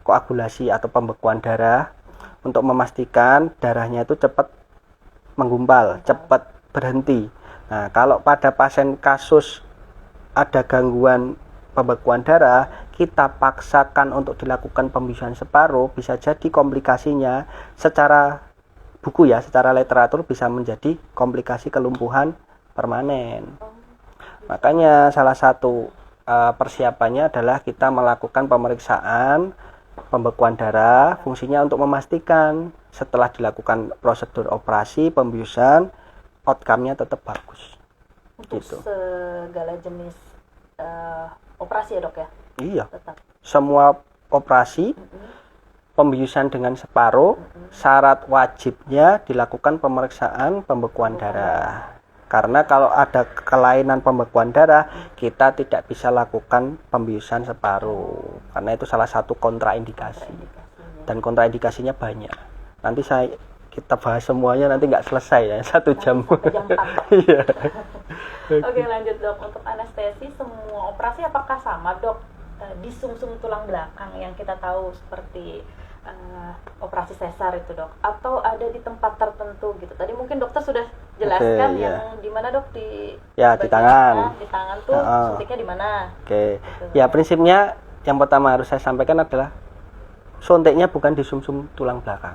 koagulasi atau pembekuan darah untuk memastikan darahnya itu cepat menggumpal, cepat berhenti. Nah, kalau pada pasien kasus ada gangguan pembekuan darah, kita paksakan untuk dilakukan pembiusan separuh, bisa jadi komplikasinya secara buku ya, secara literatur bisa menjadi komplikasi kelumpuhan permanen. Makanya salah satu persiapannya adalah kita melakukan pemeriksaan pembekuan darah, fungsinya untuk memastikan setelah dilakukan prosedur operasi pembiusan outcome-nya tetap bagus. Untuk gitu. Segala jenis operasi ya dok ya? Iya. Tetap. Semua operasi pembiusan dengan separuh, syarat wajibnya dilakukan pemeriksaan pembekuan darah. Karena kalau ada kelainan pembekuan darah, kita tidak bisa lakukan pembiusan separuh. Karena itu salah satu kontraindikasi. Dan kontraindikasinya banyak. Nanti kita bahas semuanya, nanti nggak selesai ya, 1 jam. Jam 4. Iya. Oke, lanjut dok. Untuk anestesi semua operasi apakah sama dok? Di sumsum tulang belakang yang kita tahu seperti operasi sesar itu dok, atau ada di tempat tertentu gitu? Tadi mungkin dokter sudah jelaskan yang di mana dok, di di tangan. Di tangan tuh suntiknya di mana? Gitu. Ya prinsipnya yang pertama harus saya sampaikan adalah suntiknya bukan di sumsum tulang belakang.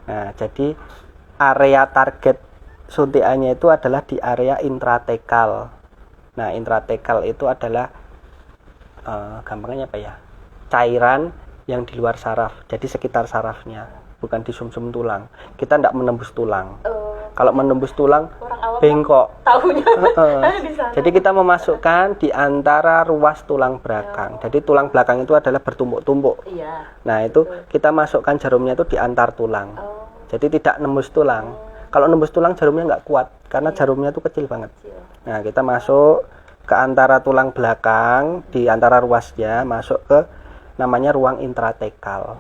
Nah, jadi area target suntikannya itu adalah di area intratekal. Nah, intratekal itu adalah gampangnya apa ya? Cairan yang di luar saraf, jadi sekitar sarafnya, bukan di sumsum tulang. Kita tidak menembus tulang. Kalau menembus tulang, bengkok. Tahunya di sana. Jadi kita memasukkan di antara ruas tulang belakang. Jadi tulang belakang itu adalah bertumpuk-tumpuk. Iya. Nah, itu kita masukkan jarumnya itu di antar tulang. Jadi tidak nembus tulang. Kalau nembus tulang jarumnya nggak kuat, karena jarumnya itu kecil banget. Nah, kita masuk ke antara tulang belakang, di antara ruasnya, masuk ke namanya ruang intratekal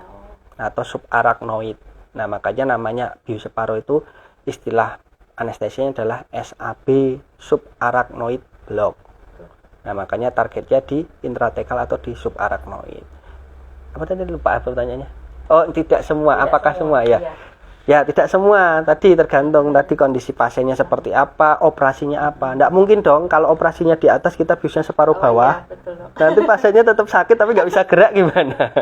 atau subarachnoid. Nah, makanya namanya bius separuh itu istilah anestesinya adalah SAB, subarachnoid block. Nah, makanya targetnya di intratekal atau di subarachnoid. Apa tadi, lupa pertanyaannya? Oh, tidak semua. Apakah semua? Ya. Ya, tidak semua. Tadi tergantung tadi kondisi pasiennya seperti apa, operasinya apa. Nggak mungkin dong kalau operasinya di atas kita biusnya separuh bawah. Iya, betul, dok. Nanti pasiennya tetap sakit tapi nggak bisa gerak gimana?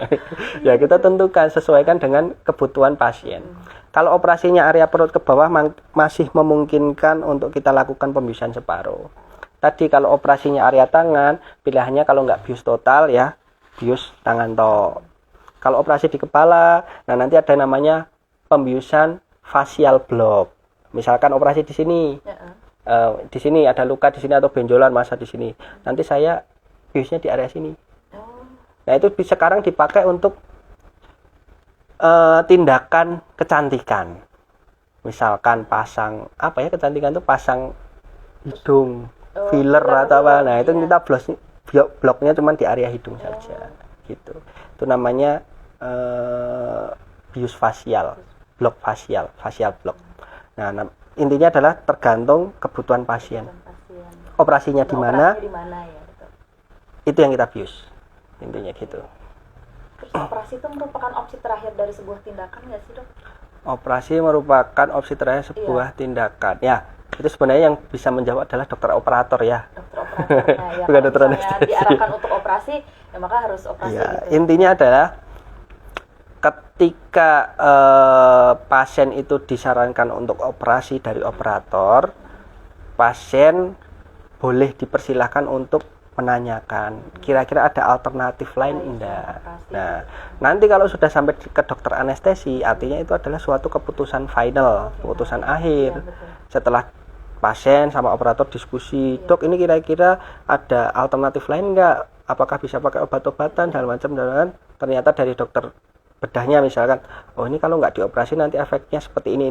Ya, kita tentukan sesuaikan dengan kebutuhan pasien. Kalau operasinya area perut ke bawah masih memungkinkan untuk kita lakukan pembiusan separuh. Tadi kalau operasinya area tangan, pilihannya kalau nggak bius total ya, bius tangan tok. Kalau operasi di kepala, nah nanti ada namanya pembiusan facial block. Misalkan operasi di sini, di sini ada luka di sini atau benjolan masa di sini. Nanti saya biusnya di area sini. Nah, itu sekarang dipakai untuk tindakan kecantikan. Misalkan pasang apa ya, kecantikan itu pasang hidung, filler atau apa. Nah, itu kita bloknya cuma di area hidung saja. Gitu. Itu namanya bius facial, blok facial blok. Nah, intinya adalah tergantung kebutuhan pasien. Operasinya di mana? Ya, itu yang kita bius. Intinya gitu. Terus operasi itu merupakan opsi terakhir dari sebuah tindakan nggak sih, Dok? Operasi merupakan opsi terakhir sebuah tindakan. Ya, itu sebenarnya yang bisa menjawab adalah dokter operator ya. Dokter operatornya ya. Bukan dokter misalnya anestesi. diarahkan untuk operasi, ya maka harus operasi Ya, gitu. intinya adalah ketika pasien itu disarankan untuk operasi dari operator, pasien boleh dipersilahkan untuk menanyakan kira-kira ada alternatif lain enggak. Nah, nanti kalau sudah sampai ke dokter anestesi, artinya itu adalah suatu keputusan final, keputusan akhir. Setelah pasien sama operator diskusi, dok ini kira-kira ada alternatif lain enggak? Apakah bisa pakai obat-obatan dan macam. Ternyata dari dokter bedahnya misalkan, oh ini kalau nggak dioperasi nanti efeknya seperti ini.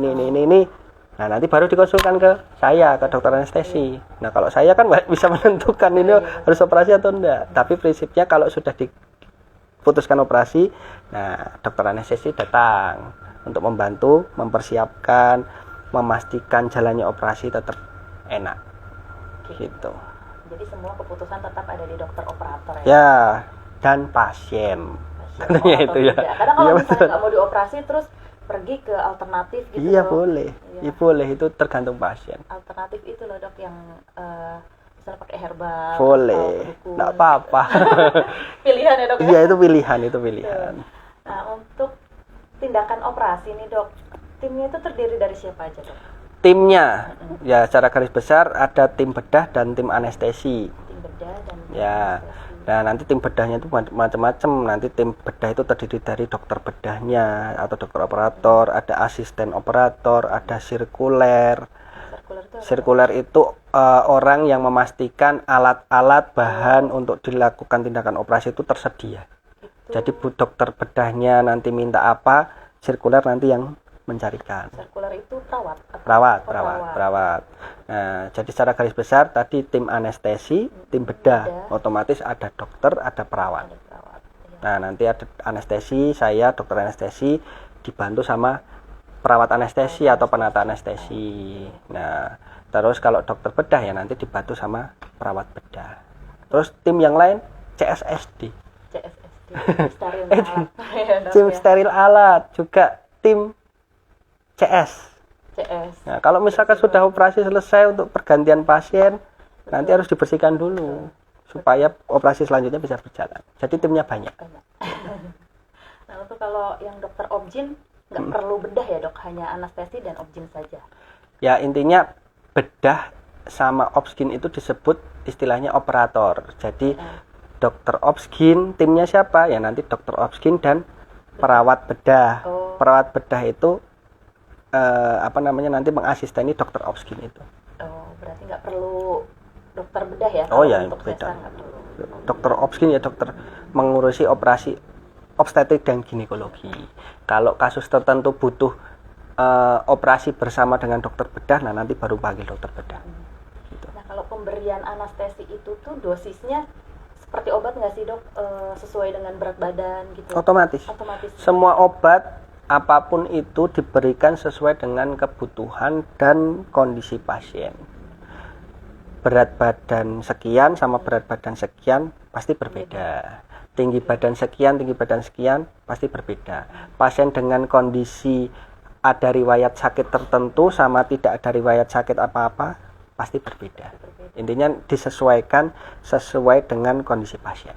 Nah, nanti baru dikonsulkan ke saya, ke dokter anestesi. Nah, kalau saya kan nggak bisa menentukan ini harus operasi atau enggak. Tapi prinsipnya kalau sudah diputuskan operasi, nah dokter anestesi datang untuk membantu, mempersiapkan, memastikan jalannya operasi tetap enak. Gitu. Jadi semua keputusan tetap ada di dokter operator ya? Ya, dan pasien. Tentunya itu ya. Kadang kalau misalnya nggak mau dioperasi terus pergi ke alternatif gitu. Iya boleh. Iya boleh, itu tergantung pasien. Alternatif itu loh, Dok, yang misalnya pakai herbal. Boleh. Nggak apa-apa. Pilihan ya, Dok. Iya, itu pilihan. Nah, untuk tindakan operasi nih, Dok, timnya itu terdiri dari siapa aja, Dok? Timnya ya secara garis besar ada tim bedah dan tim anestesi. Tim bedah dan tim anestesi. Nah, nanti tim bedahnya itu macam-macam. Nanti tim bedah itu terdiri dari dokter bedahnya atau dokter operator, ada asisten operator, ada sirkuler. Sirkuler itu orang yang memastikan alat-alat bahan untuk dilakukan tindakan operasi itu tersedia. Jadi dokter bedahnya nanti minta apa, sirkuler nanti yang mencarikan. Sirkuler itu perawat. Perawat. Nah, jadi secara garis besar tadi tim anestesi, tim bedah, otomatis ada dokter, ada perawat. Nah, nanti ada anestesi, saya dokter anestesi dibantu sama perawat anestesi atau penata anestesi. Nah, terus kalau dokter bedah ya nanti dibantu sama perawat bedah. Terus tim yang lain CSSD. Tim steril alat, juga tim CS. Nah, kalau misalkan sudah operasi selesai untuk pergantian pasien, nanti harus dibersihkan dulu supaya operasi selanjutnya bisa berjalan. Jadi timnya banyak. Nah, untuk kalau yang dokter objin nggak perlu bedah ya, Dok, hanya anestesi dan objin saja. Ya, intinya bedah sama obsgin itu disebut istilahnya operator. Jadi dokter obsgin timnya siapa? Ya nanti dokter obsgin dan perawat bedah. Perawat bedah itu nanti mengasisteni dokter obsgin itu. Oh, berarti nggak perlu dokter bedah ya? Oh ya, untuk beda. Dokter obsgin ya dokter mengurusi operasi obstetrik dan ginekologi. Kalau kasus tertentu butuh operasi bersama dengan dokter bedah, nah nanti baru panggil dokter bedah. Gitu. Nah, kalau pemberian anestesi itu tuh dosisnya seperti obat nggak sih, Dok? Sesuai dengan berat badan gitu? Otomatis. Semua obat apapun itu diberikan sesuai dengan kebutuhan dan kondisi pasien. Berat badan sekian sama berat badan sekian pasti berbeda. Tinggi badan sekian pasti berbeda. Pasien dengan kondisi ada riwayat sakit tertentu sama tidak ada riwayat sakit apa-apa pasti berbeda. Intinya disesuaikan sesuai dengan kondisi pasien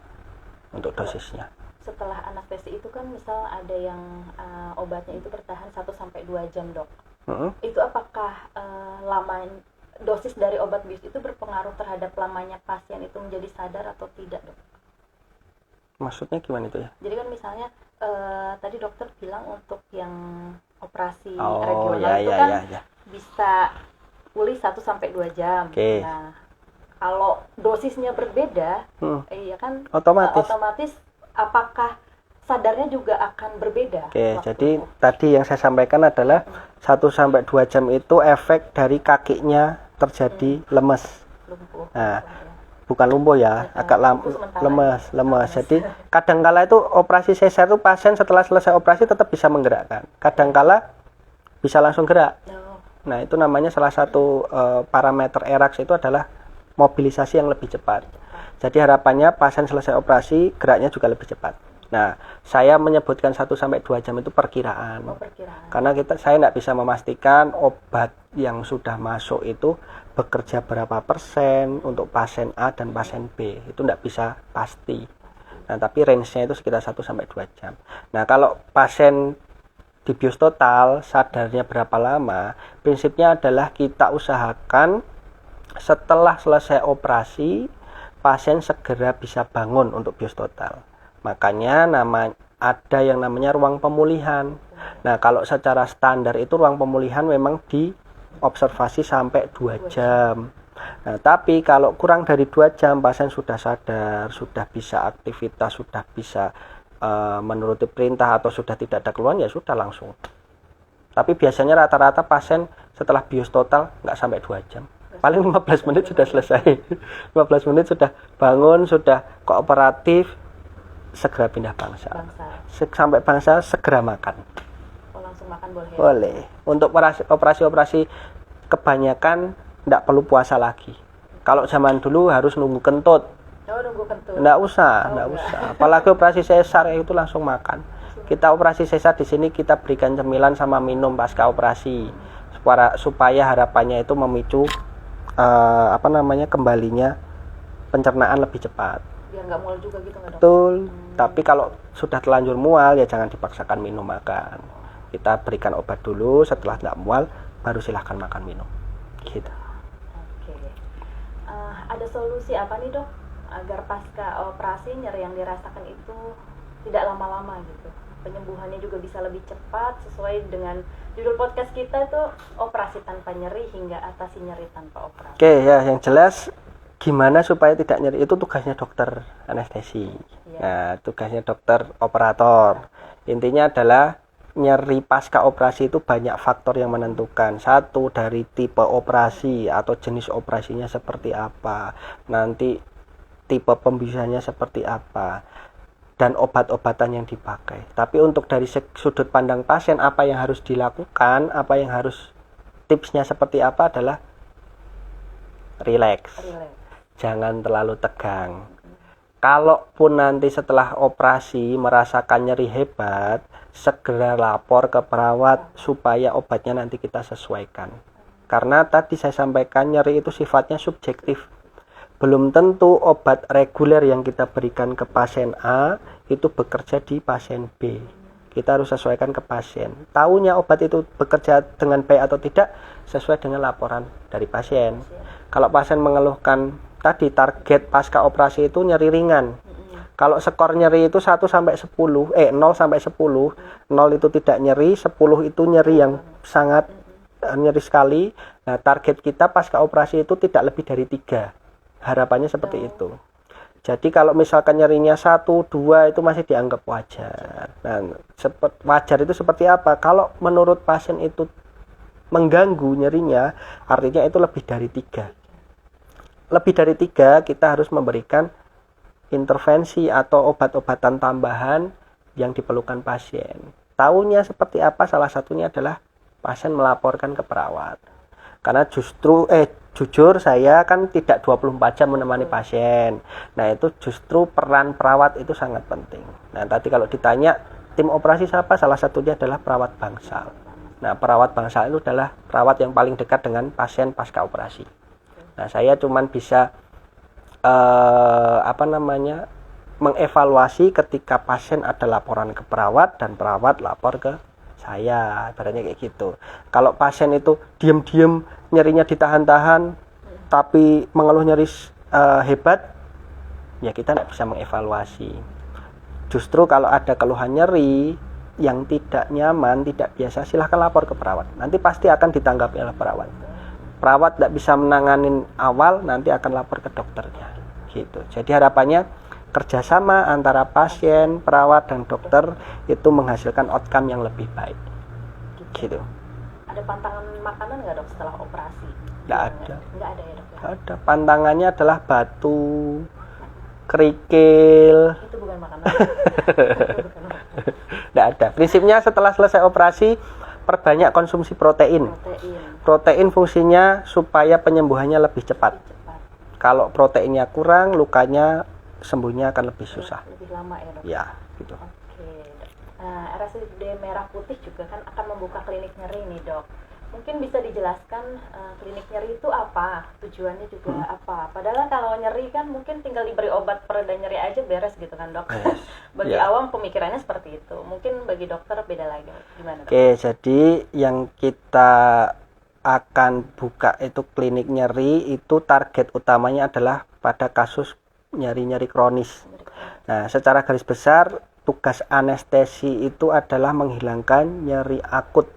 untuk dosisnya. Setelah anestesi itu kan misal ada yang obatnya itu bertahan 1-2 jam, Dok. Itu apakah dosis dari obat bius itu berpengaruh terhadap lamanya pasien itu menjadi sadar atau tidak, Dok? Maksudnya gimana itu ya? Jadi kan misalnya tadi dokter bilang untuk yang operasi regional itu kan bisa pulih 1-2 jam. Okay. Nah, kalau dosisnya berbeda, ya kan otomatis apakah sadarnya juga akan berbeda. Oke, jadi tadi yang saya sampaikan adalah 1-2 jam itu efek dari kakinya terjadi lemes. lumpuh. Nah, bukan lumpuh ya, agak lemes. Jadi kadangkala itu operasi sesar itu pasien setelah selesai operasi tetap bisa menggerakkan. Kadangkala bisa langsung gerak. Oh, Nah, itu namanya salah satu parameter ERAX itu adalah mobilisasi yang lebih cepat. Jadi harapannya pasien selesai operasi geraknya juga lebih cepat. Nah, saya menyebutkan 1-2 jam itu perkiraan. perkiraan. Karena saya tidak bisa memastikan obat yang sudah masuk itu bekerja berapa persen untuk pasien A dan pasien B. Itu tidak bisa pasti. Nah, tapi range-nya itu sekitar 1-2 jam. Nah, kalau pasien dibius total, sadarnya berapa lama? Prinsipnya adalah kita usahakan setelah selesai operasi, pasien segera bisa bangun untuk bius total. Makanya ada yang namanya ruang pemulihan. Nah, kalau secara standar itu ruang pemulihan memang diobservasi sampai 2 jam. Nah, tapi kalau kurang dari 2 jam pasien sudah sadar, sudah bisa aktivitas, sudah bisa menuruti perintah atau sudah tidak ada keluhan, ya sudah langsung. Tapi biasanya rata-rata pasien setelah bius total nggak sampai 2 jam. Paling 15 menit sudah selesai. 15 menit sudah bangun, sudah kooperatif, segera pindah bangsa. Sampai bangsa segera makan. Oh, langsung makan boleh. Boleh. Untuk operasi-operasi kebanyakan tidak perlu puasa lagi. Kalau zaman dulu harus nunggu kentut. Oh, nunggu kentut. Enggak usah. Apalagi operasi sesar itu langsung makan. Kita operasi sesar di sini kita berikan cemilan sama minum pasca operasi supaya harapannya itu memicu kembalinya pencernaan lebih cepat. Biar nggak mual juga gitu nggak, Dok? Betul. Tapi kalau sudah terlanjur mual ya jangan dipaksakan minum makan. Kita berikan obat dulu, setelah tidak mual baru silahkan makan minum. Gitu. Oke. Ada solusi apa nih, Dok, agar pasca operasi nyeri yang dirasakan itu tidak lama-lama gitu? Penyembuhannya juga bisa lebih cepat sesuai dengan judul podcast kita itu operasi tanpa nyeri hingga atasi nyeri tanpa operasi. Oke, ya yang jelas gimana supaya tidak nyeri itu tugasnya dokter anestesi. Ya. Nah, tugasnya dokter operator. Intinya adalah nyeri pasca operasi itu banyak faktor yang menentukan. Satu, dari tipe operasi atau jenis operasinya seperti apa. Nanti tipe pembiusannya seperti apa. Dan obat-obatan yang dipakai. Tapi untuk dari sudut pandang pasien, apa yang harus dilakukan, tipsnya seperti apa adalah relax. Jangan terlalu tegang. Kalaupun nanti setelah operasi merasakan nyeri hebat, segera lapor ke perawat supaya obatnya nanti kita sesuaikan. Karena tadi saya sampaikan nyeri itu sifatnya subjektif. Belum tentu obat reguler yang kita berikan ke pasien A itu bekerja di pasien B. Kita harus sesuaikan ke pasien. Taunya obat itu bekerja dengan baik atau tidak sesuai dengan laporan dari pasien. Kalau pasien mengeluhkan tadi target pasca operasi itu nyeri ringan. Kalau skor nyeri itu 1 sampai 10, 0 sampai 10, 0 itu tidak nyeri, 10 itu nyeri yang sangat nyeri sekali. Nah, target kita pasca operasi itu tidak lebih dari 3. Harapannya seperti itu. Jadi kalau misalkan nyerinya 1, 2 itu masih dianggap wajar. Nah, wajar itu seperti apa? Kalau menurut pasien itu mengganggu nyerinya, artinya itu lebih dari 3. Lebih dari 3 kita harus memberikan intervensi atau obat-obatan tambahan yang diperlukan pasien. Taunya seperti apa? Salah satunya adalah pasien melaporkan ke perawat. Karena jujur saya kan tidak 24 jam menemani pasien. Nah, itu justru peran perawat itu sangat penting. Nah, tadi kalau ditanya tim operasi siapa? Salah satunya adalah perawat bangsal. Nah, perawat bangsal itu adalah perawat yang paling dekat dengan pasien pasca operasi. Nah, saya cuman bisa mengevaluasi ketika pasien ada laporan ke perawat dan perawat lapor ke saya, ibaratnya kayak gitu. Kalau pasien itu diam-diam nyerinya ditahan-tahan tapi mengeluh nyeri hebat, ya kita tidak bisa mengevaluasi. Justru kalau ada keluhan nyeri yang tidak nyaman, tidak biasa, silahkan lapor ke perawat. Nanti pasti akan ditanggapi oleh perawat. Perawat tidak bisa menanganin awal, nanti akan lapor ke dokternya. Gitu. Jadi harapannya kerjasama antara pasien, perawat, dan dokter itu menghasilkan outcome yang lebih baik. Gitu. Ada pantangan makanan nggak dok setelah operasi? Nggak ada. Nggak ada ya dok? Nggak ada. Pantangannya adalah batu, kerikil. Itu bukan makanan. Nggak ada. Prinsipnya setelah selesai operasi, perbanyak konsumsi protein. Protein fungsinya supaya penyembuhannya lebih cepat. Kalau proteinnya kurang, lukanya sembuhnya akan lebih susah. Lebih lama ya dok? Ya, gitu. Oke. Nah, RSUD Merah Putih juga kan akan membuka klinik nyeri nih dok. Mungkin bisa dijelaskan klinik nyeri itu apa? Tujuannya juga apa? Padahal kalau nyeri kan mungkin tinggal diberi obat pereda nyeri aja beres gitu kan dok. Yes. Bagi Ya. awam pemikirannya seperti itu. Mungkin bagi dokter beda lagi. Gimana dok? Oke, jadi yang kita akan buka itu klinik nyeri, itu target utamanya adalah pada kasus nyeri-nyeri kronis. Nah, secara garis besar tugas anestesi itu adalah menghilangkan nyeri akut.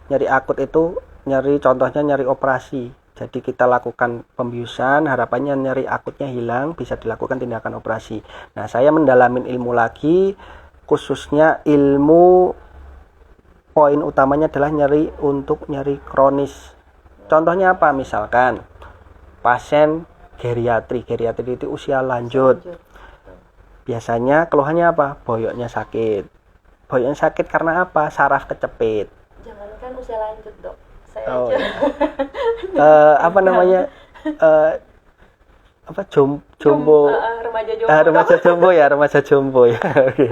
Nyeri akut itu nyeri, contohnya nyeri operasi. Jadi kita lakukan pembiusan, harapannya nyeri akutnya hilang, bisa dilakukan tindakan operasi. Nah, saya mendalamin ilmu lagi, khususnya ilmu poin utamanya adalah nyeri untuk nyeri kronis. Contohnya apa? Misalkan pasien geriatri itu usia lanjut. Biasanya keluhannya apa? Boyoknya sakit. Boyoknya sakit karena apa? Saraf kecepit. Jangankan usia lanjut dok, saya Oh, aja. Apa namanya? Jombo. Remaja jombo. Remaja jombo ya, remaja jombo ya. Oke.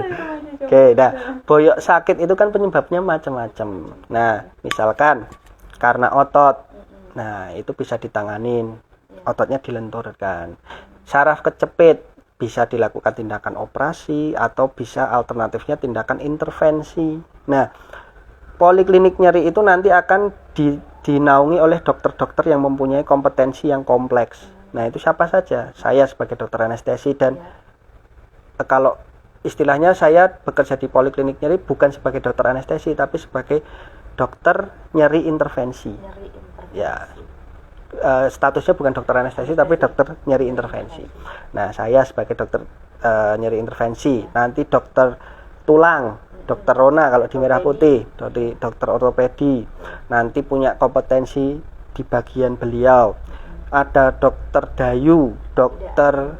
Oke, nah, boyok sakit itu kan penyebabnya macam-macam. Nah, misalkan karena otot. Nah, itu bisa ditanganin. Ototnya dilenturkan. Saraf kecepit, bisa dilakukan tindakan operasi atau bisa alternatifnya tindakan intervensi. Nah, poliklinik nyeri itu nanti akan dinaungi oleh dokter-dokter yang mempunyai kompetensi yang kompleks. Nah, itu siapa saja? Saya sebagai dokter anestesi dan kalau istilahnya saya bekerja di poliklinik nyeri bukan sebagai dokter anestesi tapi sebagai dokter nyeri intervensi. Ya, statusnya bukan dokter anestesi tapi dokter nyeri intervensi. Nah, saya sebagai dokter nyeri intervensi, nanti dokter tulang, dokter Rona kalau di Merah Putih, dokter ortopedi, nanti punya kompetensi di bagian beliau. Ada dokter Dayu, dokter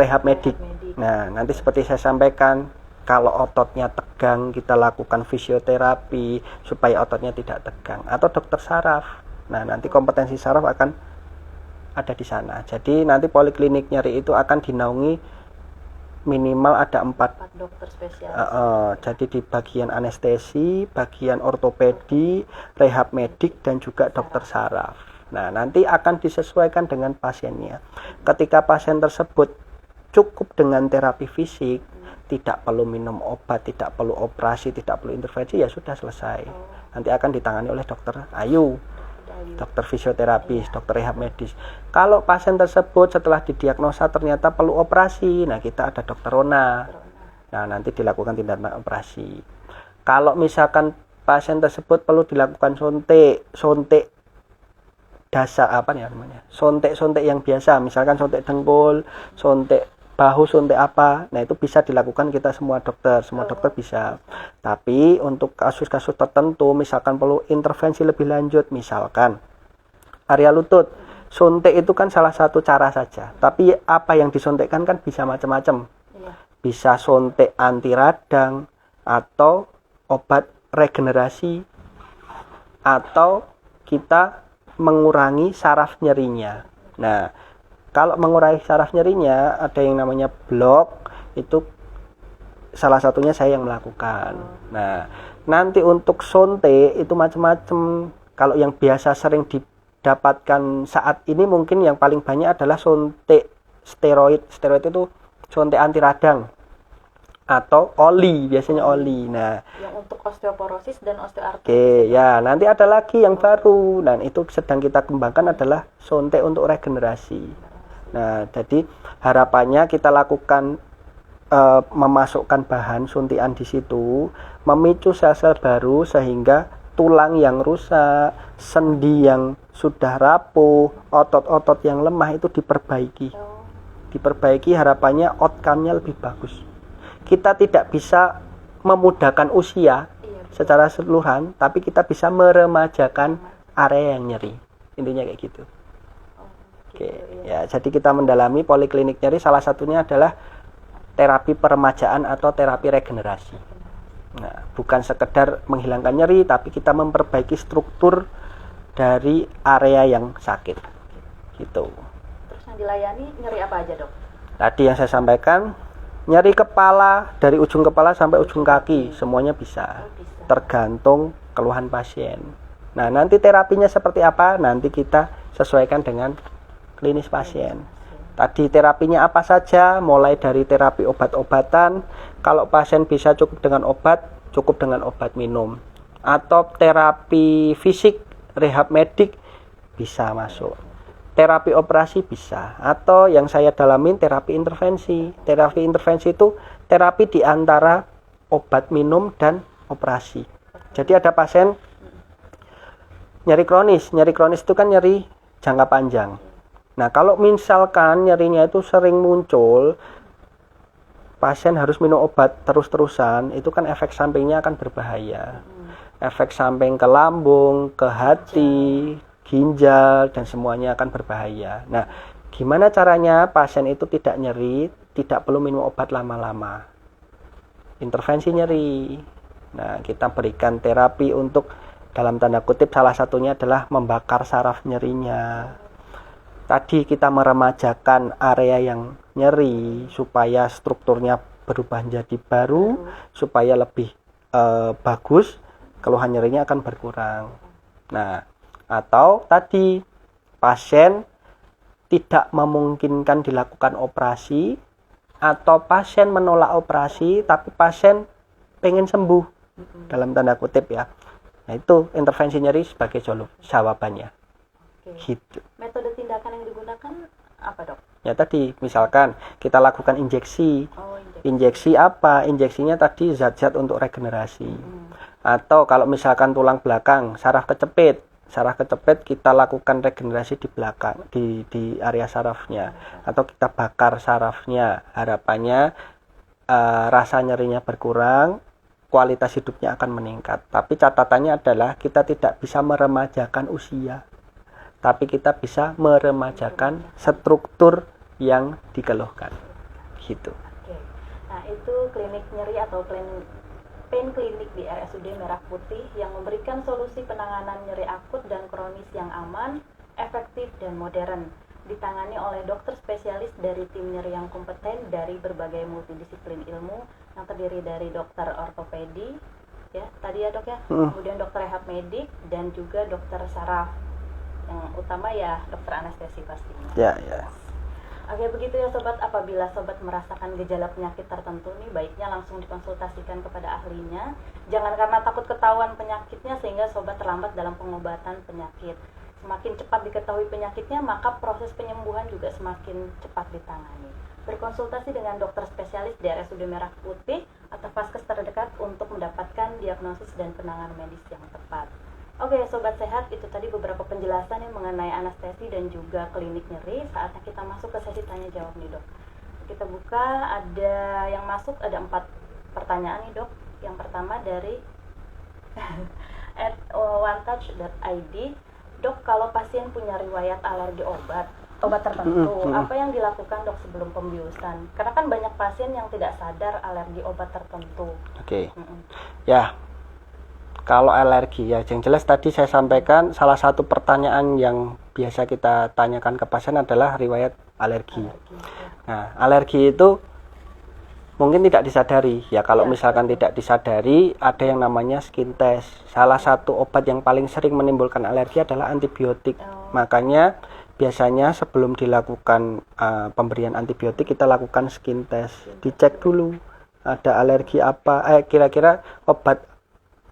rehab medik. Nah, nanti seperti saya sampaikan, kalau ototnya tegang kita lakukan fisioterapi supaya ototnya tidak tegang, atau dokter saraf. Nah, nanti kompetensi saraf akan ada di sana. Jadi nanti poliklinik nyeri itu akan dinaungi minimal ada 4 dokter spesialis. Jadi di bagian anestesi, bagian ortopedi, rehab medik, dan juga dokter saraf. Nah, nanti akan disesuaikan dengan pasiennya. Ketika pasien tersebut cukup dengan terapi fisik, tidak perlu minum obat, tidak perlu operasi, tidak perlu intervensi, ya sudah selesai. Nanti akan ditangani oleh dokter Ayu, dokter fisioterapis, dokter rehab medis. Kalau pasien tersebut setelah didiagnosa ternyata perlu operasi, nah kita ada dokter Rona. Nah, nanti dilakukan tindakan operasi. Kalau misalkan pasien tersebut perlu dilakukan sontek dasar sontek yang biasa, misalkan sontek dengkul, sontek bahu, sontek apa, nah itu bisa dilakukan kita semua dokter bisa. Tapi untuk kasus-kasus tertentu, misalkan perlu intervensi lebih lanjut, misalkan area lutut, sontek itu kan salah satu cara saja, tapi apa yang disontekkan kan bisa macam-macam. Bisa sontek anti radang, atau obat regenerasi, atau kita mengurangi saraf nyerinya. Nah, kalau mengurangi saraf nyerinya ada yang namanya blok, itu salah satunya saya yang melakukan. Nah, nanti untuk sonte itu macam-macam. Kalau yang biasa sering didapatkan saat ini mungkin yang paling banyak adalah sonte steroid. Steroid itu sonte anti radang atau oli, biasanya oli. Nah, yang untuk osteoporosis dan osteoartritis. Oke, ya, nanti ada lagi yang baru. Dan itu sedang kita kembangkan adalah sonte untuk regenerasi. Nah, jadi harapannya kita lakukan memasukkan bahan suntian di situ, memicu sel-sel baru sehingga tulang yang rusak, sendi yang sudah rapuh, otot-otot yang lemah itu diperbaiki. diperbaiki, harapannya outcome-nya lebih bagus. Kita tidak bisa memudahkan usia secara keseluruhan, tapi kita bisa meremajakan area yang nyeri. Intinya kayak gitu. Oke, ya, jadi kita mendalami poliklinik nyeri, salah satunya adalah terapi peremajaan atau terapi regenerasi. Nah, bukan sekedar menghilangkan nyeri, tapi kita memperbaiki struktur dari area yang sakit. Gitu. Terus yang dilayani nyeri apa aja, Dok? Tadi yang saya sampaikan, nyeri kepala dari ujung kepala sampai ujung kaki, semuanya bisa. Tergantung keluhan pasien. Nah, nanti terapinya seperti apa? Nanti kita sesuaikan dengan klinis pasien. Tadi terapinya apa saja, mulai dari terapi obat-obatan. Kalau pasien bisa cukup dengan obat minum. Atau terapi fisik, rehab medik bisa masuk. Terapi operasi bisa. Atau yang saya dalamin terapi intervensi. Terapi intervensi itu terapi di antara obat minum dan operasi. Jadi ada pasien nyeri kronis. Nyeri kronis itu kan nyeri jangka panjang. Nah, kalau misalkan nyerinya itu sering muncul, pasien harus minum obat terus-terusan, itu kan efek sampingnya akan berbahaya. Efek samping ke lambung, ke hati, ginjal, dan semuanya akan berbahaya. Nah, gimana caranya pasien itu tidak nyeri, tidak perlu minum obat lama-lama? Intervensi nyeri. Nah, kita berikan terapi untuk, dalam tanda kutip, salah satunya adalah membakar saraf nyerinya. Tadi kita meremajakan area yang nyeri supaya strukturnya berubah menjadi baru, supaya lebih bagus, keluhan nyerinya akan berkurang. Nah, atau tadi pasien tidak memungkinkan dilakukan operasi, atau pasien menolak operasi tapi pasien pengen sembuh, dalam tanda kutip ya. Nah, itu intervensi nyeri sebagai jawabannya. Gitu. Metode tindakan yang digunakan apa, Dok? Ya tadi misalkan kita lakukan injeksi. Injeksi apa? Injeksinya tadi zat-zat untuk regenerasi. Atau kalau misalkan tulang belakang, saraf kecepit kita lakukan regenerasi di belakang, di area sarafnya. Atau kita bakar sarafnya. Harapannya rasa nyerinya berkurang, kualitas hidupnya akan meningkat. Tapi catatannya adalah kita tidak bisa meremajakan usia, tapi kita bisa meremajakan struktur yang dikeluhkan. Gitu. Oke. Nah, itu klinik nyeri atau pain klinik di RSUD Merah Putih yang memberikan solusi penanganan nyeri akut dan kronis yang aman, efektif, dan modern. Ditangani oleh dokter spesialis dari tim nyeri yang kompeten dari berbagai multidisiplin ilmu yang terdiri dari dokter ortopedi, ya tadi ya, Dok ya, kemudian dokter rehab medik, dan juga dokter saraf. Yang utama ya dokter anestesi pastinya. Ya. Oke, begitu ya sobat. Apabila sobat merasakan gejala penyakit tertentu nih, baiknya langsung dikonsultasikan kepada ahlinya. Jangan karena takut ketahuan penyakitnya sehingga sobat terlambat dalam pengobatan penyakit. Semakin cepat diketahui penyakitnya, maka proses penyembuhan juga semakin cepat ditangani. Berkonsultasi dengan dokter spesialis di RSUD Merah Putih atau vaskes terdekat untuk mendapatkan diagnosis dan penanganan medis yang tepat. Oke, sobat sehat, itu tadi beberapa penjelasan yang mengenai anestesi dan juga klinik nyeri. Saatnya kita masuk ke sesi tanya jawab nih, Dok. Kita buka, ada yang masuk, ada 4 pertanyaan nih, Dok. Yang pertama dari @onetouch.id. Dok, kalau pasien punya riwayat alergi obat tertentu, apa yang dilakukan, Dok, sebelum pembiusan? Karena kan banyak pasien yang tidak sadar alergi obat tertentu. Oke. Ya. Kalau alergi ya, yang jelas tadi saya sampaikan salah satu pertanyaan yang biasa kita tanyakan ke pasien adalah riwayat alergi. Nah, alergi itu mungkin tidak disadari. Ya, kalau misalkan tidak disadari, ada yang namanya skin test. Salah satu obat yang paling sering menimbulkan alergi adalah antibiotik. Makanya biasanya sebelum dilakukan pemberian antibiotik, kita lakukan skin test. Dicek dulu ada alergi apa, kira-kira obat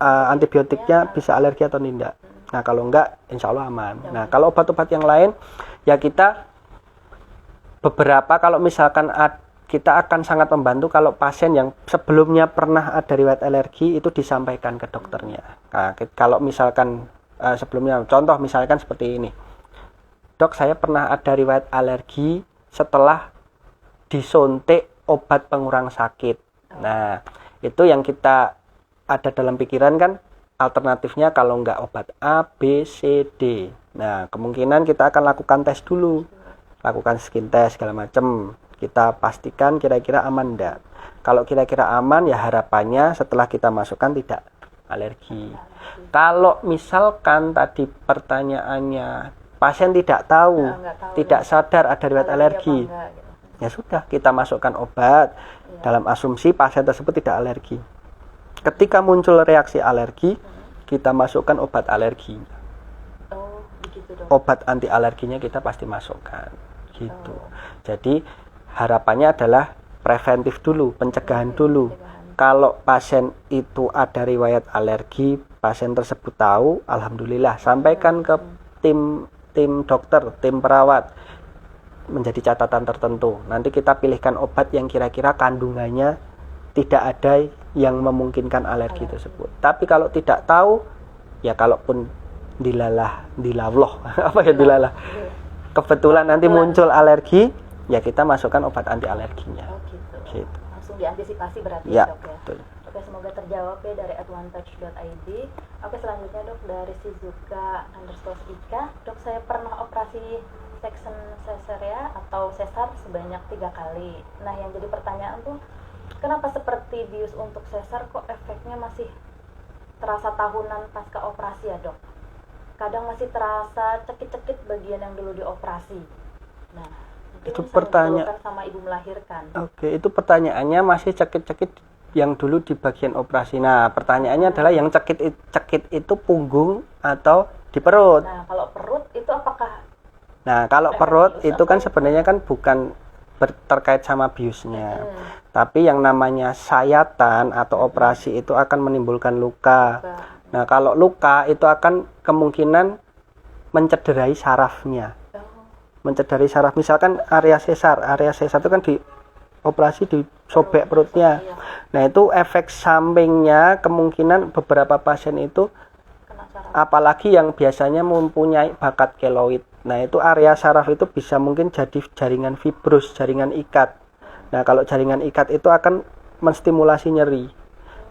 antibiotiknya bisa alergi atau tidak. Nah, kalau enggak, insya Allah aman. Nah, kalau obat-obat yang lain, ya kita beberapa, kalau misalkan kita akan sangat membantu kalau pasien yang sebelumnya pernah ada riwayat alergi itu disampaikan ke dokternya. Nah, kalau misalkan sebelumnya, contoh misalkan seperti ini, Dok, saya pernah ada riwayat alergi setelah disuntik obat pengurang sakit. Nah, itu yang kita ada dalam pikiran kan, alternatifnya kalau nggak obat A, B, C, D. Nah, kemungkinan kita akan lakukan tes dulu. Lakukan skin test segala macam. Kita pastikan kira-kira aman enggak. Kalau kira-kira aman, ya harapannya setelah kita masukkan tidak alergi. Kalau misalkan tadi pertanyaannya pasien tidak tahu, tidak sadar ada riwayat alergi, ya sudah kita masukkan obat dalam asumsi pasien tersebut tidak alergi. Ketika muncul reaksi alergi, kita masukkan obat alergi. Oh, begitu dong. Obat anti alerginya kita pasti masukkan, gitu. Jadi harapannya adalah preventif dulu, pencegahan dulu. Kalau pasien itu ada riwayat alergi, pasien tersebut tahu, alhamdulillah, sampaikan ke tim dokter, tim perawat, menjadi catatan tertentu. Nanti kita pilihkan obat yang kira-kira kandungannya tidak ada yang memungkinkan alergi tersebut. Tapi kalau tidak tahu, ya kalaupun dilalah, kebetulan nanti muncul alergi, ya kita masukkan obat anti alerginya. Oh gitu. Gitu. Langsung diantisipasi berarti Ya, dok ya. betul. Oke, semoga terjawab ya dari advantage.id. Oke, selanjutnya dok dari Shizuka_Ika. Dok, saya pernah operasi section cesarean atau sesar sebanyak 3 kali. Nah, yang jadi pertanyaan tuh, kenapa seperti bius untuk sesar kok efeknya masih terasa tahunan pasca operasi ya dok? Kadang masih terasa cekit-cekit bagian yang dulu dioperasi. Nah, mungkin Itu bisa pertanyaan dikeluhkan sama ibu melahirkan. Oke, itu pertanyaannya masih cekit-cekit yang dulu di bagian operasi. Nah, pertanyaannya adalah yang cekit itu punggung atau di perut. Nah, kalau perut itu apakah Nah, kalau perut itu kan sebenarnya kan bukan terkait sama biusnya. Tapi yang namanya sayatan atau operasi itu akan menimbulkan luka. Nah, kalau luka itu akan kemungkinan mencederai sarafnya. Mencederai saraf, misalkan area sesar itu kan di operasi disobek perutnya. Nah, itu efek sampingnya kemungkinan beberapa pasien itu, apalagi yang biasanya mempunyai bakat keloid. Nah, itu area saraf itu bisa mungkin jadi jaringan fibrus, jaringan ikat. Nah, kalau jaringan ikat itu akan menstimulasi nyeri.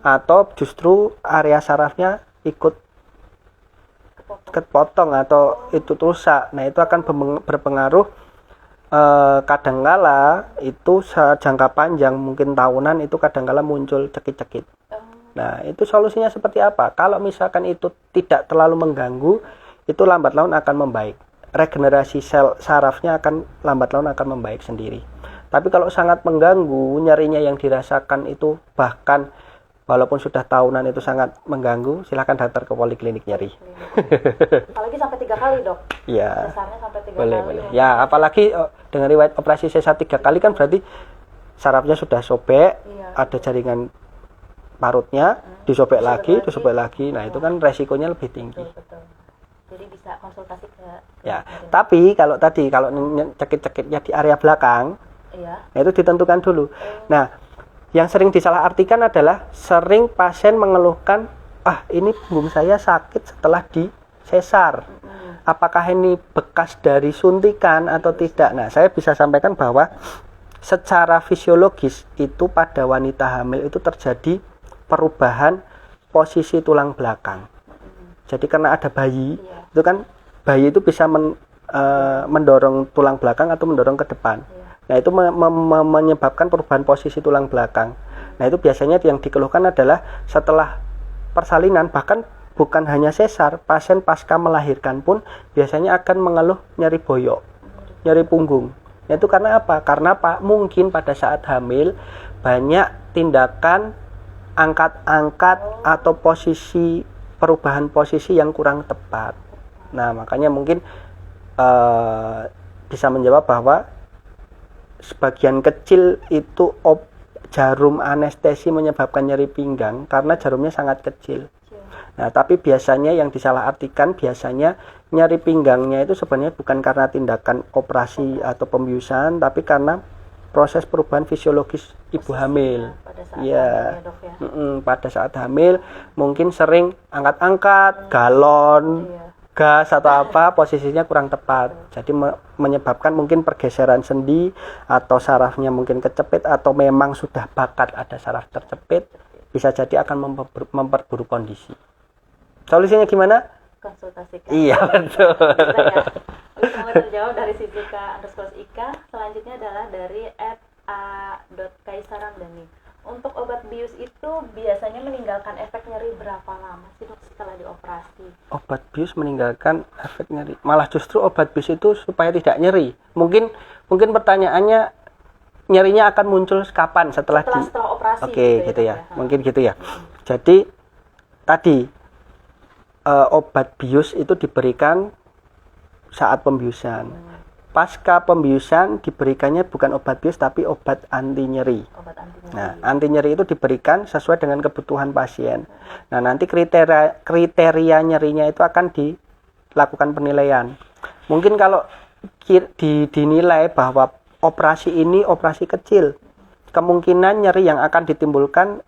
Atau justru area sarafnya ikut kepotong atau itu rusak. Nah, itu akan berpengaruh kadangkala itu jangka panjang, mungkin tahunan itu kadangkala muncul cekit-cekit. Nah, itu solusinya seperti apa? Kalau misalkan itu tidak terlalu mengganggu, itu lambat laun akan membaik. Regenerasi sel sarafnya akan lambat laun akan membaik sendiri. Tapi kalau sangat mengganggu, nyerinya yang dirasakan itu bahkan walaupun sudah tahunan itu sangat mengganggu, silakan datang ke poliklinik nyeri. Apalagi sampai 3 kali dok? Iya. Sesarnya sampai 3 Boleh. kali. Ya, apalagi dengan riwayat operasi sesar 3 kali kan berarti sarafnya sudah sobek, ada jaringan parutnya, disobek lagi. Nah, itu kan resikonya lebih tinggi. Betul. Jadi bisa konsultasi ke Ya, tapi kalau cekit-cekitnya di area belakang, nah itu ditentukan dulu. Nah, yang sering disalahartikan adalah sering pasien mengeluhkan, ini punggung saya sakit setelah di sesar. Apakah ini bekas dari suntikan atau tidak? Nah, saya bisa sampaikan bahwa secara fisiologis itu pada wanita hamil itu terjadi perubahan posisi tulang belakang. Jadi karena ada bayi, itu kan bayi itu bisa mendorong tulang belakang atau mendorong ke depan. Nah, itu menyebabkan perubahan posisi tulang belakang. Nah, itu biasanya yang dikeluhkan adalah setelah persalinan, bahkan bukan hanya sesar, pasien pasca melahirkan pun biasanya akan mengeluh nyeri boyok, nyeri punggung. Nah, itu karena apa? Karena mungkin pada saat hamil banyak tindakan angkat-angkat atau perubahan posisi yang kurang tepat. Nah, makanya mungkin bisa menjawab bahwa sebagian kecil itu jarum anestesi menyebabkan nyeri pinggang karena jarumnya sangat kecil. Nah, tapi biasanya yang disalahartikan biasanya nyeri pinggangnya itu sebenarnya bukan karena tindakan operasi atau pembiusan, tapi karena proses perubahan fisiologis ibu hamil. Pada saat hamil mungkin sering angkat-angkat galon, gas atau apa, posisinya kurang tepat. Jadi menyebabkan mungkin pergeseran sendi atau sarafnya mungkin kecepit atau memang sudah bakat ada saraf tercepit, bisa jadi akan memperburuk kondisi. Solusinya gimana? Konsultasikan. Iya, betul. Oke, semoga terjawab dari Sisika_Ika. Selanjutnya adalah dari @a.kaisaramdhani. Untuk obat bius itu biasanya meninggalkan efek nyeri berapa lama sih dok setelah dioperasi? Obat bius meninggalkan efek nyeri. Malah justru obat bius itu supaya tidak nyeri. Mungkin pertanyaannya nyerinya akan muncul kapan setelah operasi? Oke, gitu ya. Mungkin gitu ya. Jadi tadi obat bius itu diberikan saat pembiusan. Pasca pembiusan diberikannya bukan obat bius tapi obat anti nyeri. Nah, anti nyeri itu diberikan sesuai dengan kebutuhan pasien. Nah, nanti kriteria nyerinya itu akan dilakukan penilaian. Mungkin kalau dinilai bahwa operasi ini operasi kecil, kemungkinan nyeri yang akan ditimbulkan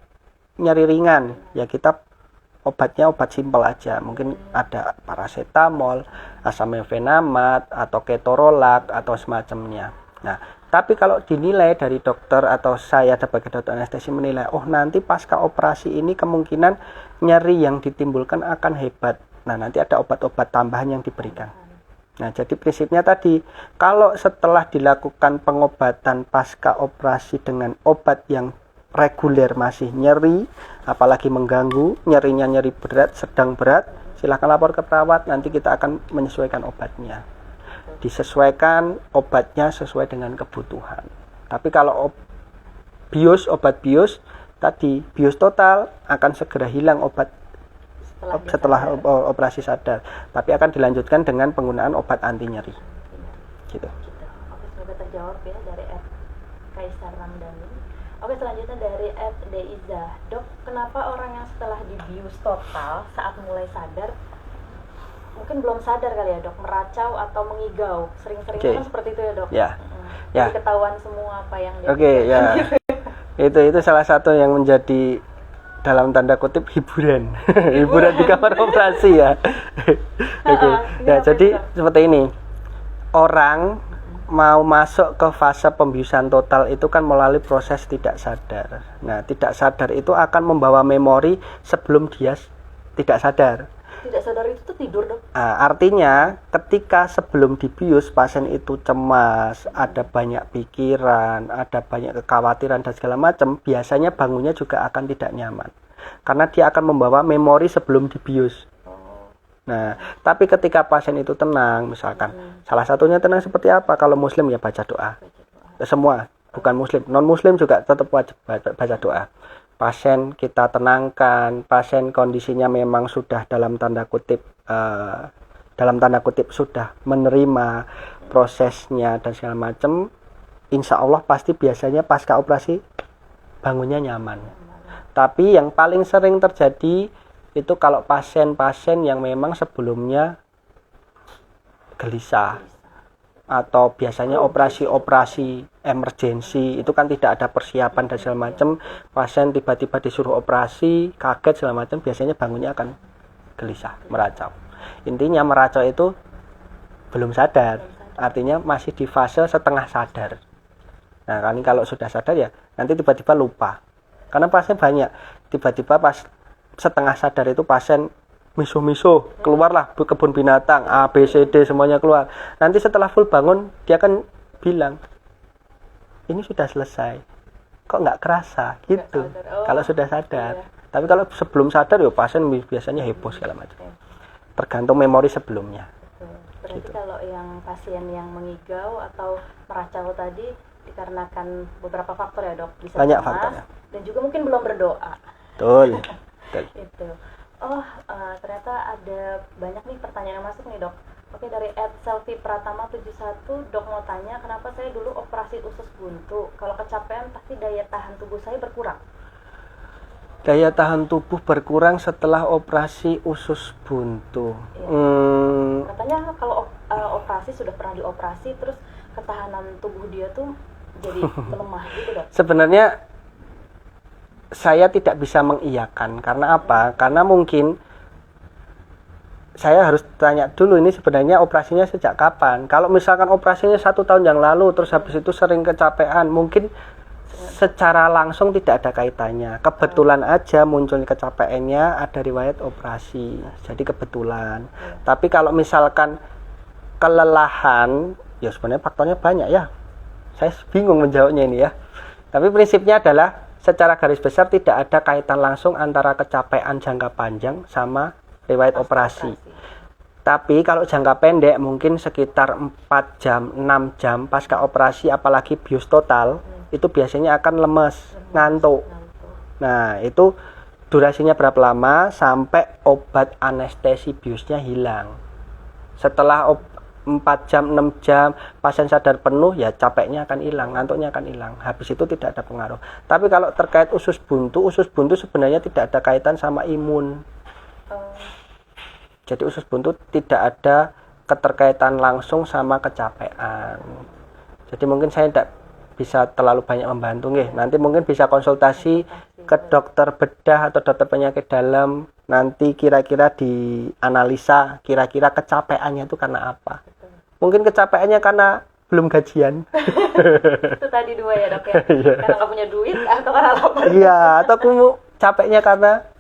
nyeri ringan, ya kita obatnya obat simpel aja, mungkin ada paracetamol, asam mefenamat, atau ketorolac atau semacamnya. Nah, tapi kalau dinilai dari dokter atau saya sebagai dokter anestesi menilai, oh nanti pasca operasi ini kemungkinan nyeri yang ditimbulkan akan hebat. Nah, nanti ada obat-obat tambahan yang diberikan. Nah, jadi prinsipnya tadi, kalau setelah dilakukan pengobatan pasca operasi dengan obat yang reguler masih nyeri, apalagi mengganggu, nyerinya nyeri berat, sedang berat, silahkan lapor ke perawat, nanti kita akan menyesuaikan obatnya. Disesuaikan obatnya sesuai dengan kebutuhan. Tapi kalau obat bius, tadi bius total akan segera hilang obat setelah operasi sadar. Tapi akan dilanjutkan dengan penggunaan obat anti nyeri. Gitu. Oke, semoga terjawab ya dari @kaisaramdhani. Oke, selanjutnya dari @deiza. Dok, kenapa orang yang setelah dibius total saat mulai sadar mungkin belum sadar kali ya dok, meracau atau mengigau? Sering-sering kan seperti itu ya dok. Ya. Jadi ketahuan semua apa yang dia ya. Itu salah satu yang menjadi dalam tanda kutip hiburan. Hiburan di kamar operasi ya. Ya, jadi seperti ini. Orang mau masuk ke fase pembiusan total itu kan melalui proses tidak sadar. Nah, tidak sadar itu akan membawa memori sebelum dia tidak sadar. Tidak sadar itu tuh tidur dok? Artinya ketika sebelum dibius pasien itu cemas, ada banyak pikiran, ada banyak kekhawatiran dan segala macam, biasanya bangunnya juga akan tidak nyaman. Karena dia akan membawa memori sebelum dibius. Nah, tapi ketika pasien itu tenang, misalkan, salah satunya tenang seperti apa? Kalau muslim ya baca doa. Semua, bukan muslim, non muslim juga tetap wajib baca doa. Pasien kita tenangkan, pasien kondisinya memang sudah dalam tanda kutip sudah menerima prosesnya dan segala macam. Insya Allah pasti biasanya pasca operasi bangunnya nyaman. Tapi yang paling sering terjadi itu kalau pasien-pasien yang memang sebelumnya gelisah atau biasanya operasi emergensi itu kan tidak ada persiapan dan segala macam, pasien tiba-tiba disuruh operasi, kaget segala macam, biasanya bangunnya akan gelisah, meracau. Intinya meracau itu belum sadar, artinya masih di fase setengah sadar. Nah, kalau sudah sadar ya nanti tiba-tiba lupa. Karena pasien banyak, tiba-tiba pas setengah sadar itu pasien misuh-misuh, keluarlah kebun binatang, A, B, C, D semuanya keluar. Nanti setelah full bangun, dia akan bilang, ini sudah selesai. Kok nggak kerasa? Gitu. Kalau sudah sadar. Iya. Tapi kalau sebelum sadar, ya pasien biasanya heboh segala macam. Tergantung memori sebelumnya. Berarti gitu. Kalau yang pasien yang mengigau atau meracau tadi, dikarenakan beberapa faktor ya dok. Bisa banyak faktor ya. Dan juga mungkin belum berdoa. Betul. Itu. Ternyata ada banyak nih pertanyaan yang masuk nih dok. Oke, dari @selfie_pratama71, dok mau tanya kenapa saya dulu operasi usus buntu, kalau kecapean pasti daya tahan tubuh saya berkurang. Daya tahan tubuh berkurang setelah operasi usus buntu. Iya. Katanya kalau operasi sudah pernah dioperasi terus ketahanan tubuh dia tuh jadi melemah gitu dok. Sebenarnya saya tidak bisa mengiyakan. Karena apa? Karena mungkin saya harus tanya dulu ini sebenarnya operasinya sejak kapan. Kalau misalkan operasinya 1 tahun yang lalu, terus habis itu sering kecapean, mungkin secara langsung tidak ada kaitannya. Kebetulan aja muncul kecapeannya ada riwayat operasi, jadi kebetulan. Tapi kalau misalkan kelelahan, ya sebenarnya faktornya banyak ya. Saya bingung menjawabnya ini ya. Tapi prinsipnya adalah secara garis besar tidak ada kaitan langsung antara kecapean jangka panjang sama riwayat operasi. Tapi kalau jangka pendek mungkin sekitar 4 jam, 6 jam pasca operasi apalagi bius total, itu biasanya akan lemes, ngantuk. Nah, itu durasinya berapa lama sampai obat anestesi biusnya hilang. Setelah 4 jam, 6 jam pasien sadar penuh, ya capeknya akan hilang, ngantuknya akan hilang. Habis itu tidak ada pengaruh. Tapi kalau terkait usus buntu sebenarnya tidak ada kaitan sama imun. Jadi usus buntu tidak ada keterkaitan langsung sama kecapean. Jadi mungkin saya tidak bisa terlalu banyak membantu nggih. Nanti mungkin bisa konsultasi ke dokter bedah atau dokter penyakit dalam. Nanti kira-kira dianalisa kira-kira kecapeannya itu karena apa. Mungkin kecapeannya karena belum gajian. Itu tadi 2 ya dok ya. Karena nggak punya duit atau karena lapar. Iya, atau capeknya karena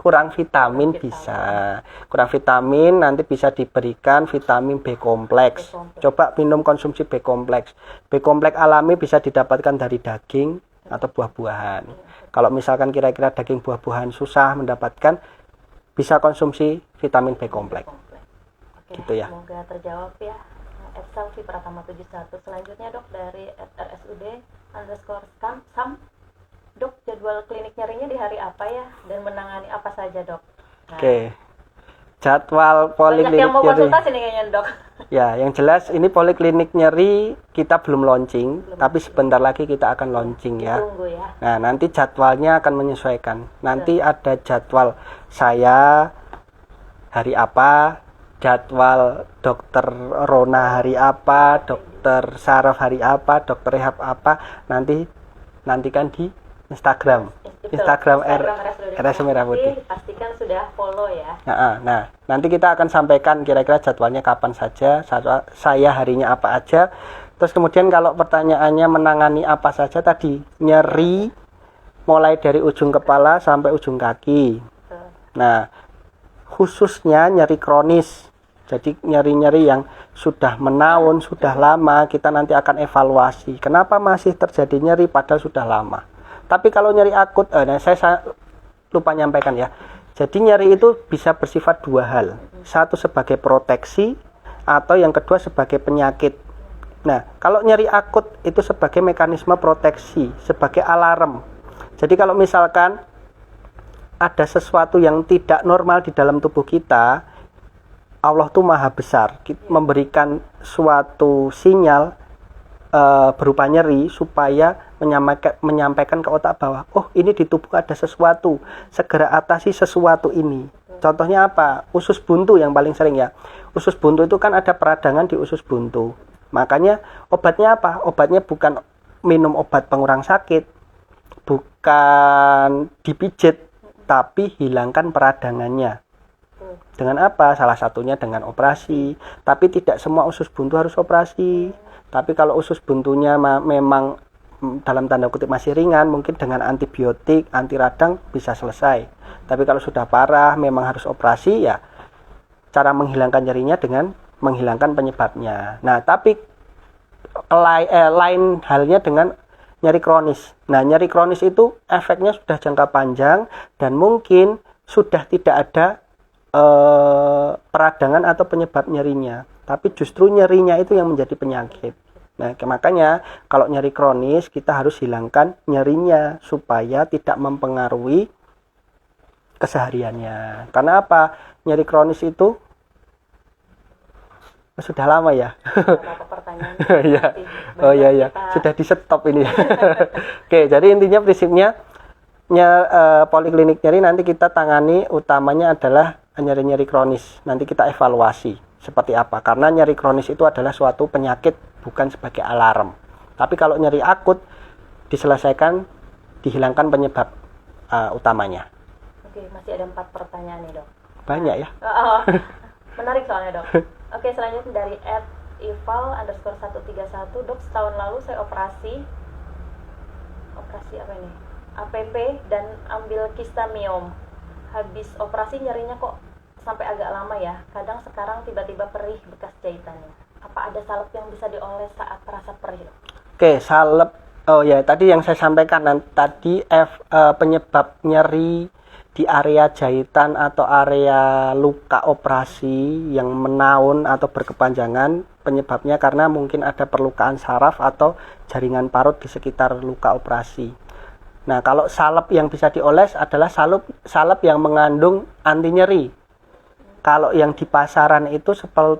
kurang vitamin bisa. Kurang vitamin nanti bisa diberikan vitamin B kompleks. Coba minum konsumsi B kompleks. B kompleks alami bisa didapatkan dari daging atau buah-buahan. Kalau misalkan kira-kira daging buah-buahan susah mendapatkan, bisa konsumsi vitamin B kompleks. Oke, gitu ya. Semoga terjawab ya. Selfie Pratama 71. Selanjutnya dok dari @rsud_sam. Dok, jadwal klinik nyerinya di hari apa ya dan menangani apa saja dok? Nah, Oke. Jadwal poliklinik banyak yang mau nyeri. konsultasi nih kayaknya dok. Ya, yang jelas ini poliklinik nyeri kita belum launching, tapi sebentar lagi kita akan launching ya. Tunggu ya. Nah, nanti jadwalnya akan menyesuaikan. Nanti ada jadwal saya hari apa, jadwal dokter Rona hari apa, dokter Saraf hari apa, dokter Rehab apa, nantikan di Instagram RSUD Merah Putih. Pastikan sudah follow ya. Nah, nanti kita akan sampaikan kira-kira jadwalnya kapan saja, saya harinya apa aja. Terus kemudian kalau pertanyaannya menangani apa saja tadi, nyeri mulai dari ujung kepala sampai ujung kaki. Nah, khususnya nyeri kronis. Jadi nyeri-nyeri yang sudah menaun, sudah lama, kita nanti akan evaluasi. Kenapa masih terjadi nyeri padahal sudah lama. Tapi kalau nyeri akut, saya lupa nyampaikan ya. Jadi nyeri itu bisa bersifat 2 hal. Satu sebagai proteksi, atau yang kedua sebagai penyakit. Nah, kalau nyeri akut itu sebagai mekanisme proteksi, sebagai alarm. Jadi kalau misalkan ada sesuatu yang tidak normal di dalam tubuh kita, Allah tuh maha besar, memberikan suatu sinyal berupa nyeri supaya menyampaikan ke otak bahwa oh ini di tubuh ada sesuatu, segera atasi sesuatu ini. Contohnya apa? Usus buntu yang paling sering ya. Usus buntu itu kan ada peradangan di usus buntu. Makanya obatnya apa? Obatnya bukan minum obat pengurang sakit, bukan dipijit, tapi hilangkan peradangannya. Dengan apa? Salah satunya dengan operasi. Tapi tidak semua usus buntu harus operasi. Tapi kalau usus buntunya memang dalam tanda kutip masih ringan, mungkin dengan antibiotik, anti radang bisa selesai. Tapi kalau sudah parah, memang harus operasi, ya cara menghilangkan nyerinya dengan menghilangkan penyebabnya. Nah, tapi lain halnya dengan nyeri kronis. Nah, nyeri kronis itu efeknya sudah jangka panjang dan mungkin sudah tidak ada peradangan atau penyebab nyerinya, tapi justru nyerinya itu yang menjadi penyakit. Nah, makanya kalau nyeri kronis kita harus hilangkan nyerinya supaya tidak mempengaruhi kesehariannya. Karena apa? Nyeri kronis itu sudah lama ya. Ya. Oh ya. Sudah di stop ini. Oke, jadi intinya prinsipnya poliklinik nyeri nanti kita tangani utamanya adalah nyeri-nyeri kronis. Nanti kita evaluasi seperti apa. Karena nyeri kronis itu adalah suatu penyakit, bukan sebagai alarm. Tapi kalau nyeri akut diselesaikan, dihilangkan penyebab utamanya. Oke, masih ada 4 pertanyaan nih dok. Banyak ya. menarik soalnya, Dok. Oke, selanjutnya dari @ival_131. Dok, setahun lalu saya operasi apa ini? APP dan ambil kista miom. Habis operasi nyerinya kok sampai agak lama ya. Kadang sekarang tiba-tiba perih bekas jahitannya. Apa ada salep yang bisa dioles saat terasa perih, Dok? Oke, salep. Oh ya, tadi yang saya sampaikan tadi penyebab nyeri di area jahitan atau area luka operasi yang menaun atau berkepanjangan, penyebabnya karena mungkin ada perlukaan saraf atau jaringan parut di sekitar luka operasi. Nah, kalau salep yang bisa dioles adalah salep yang mengandung anti nyeri. Kalau yang di pasaran itu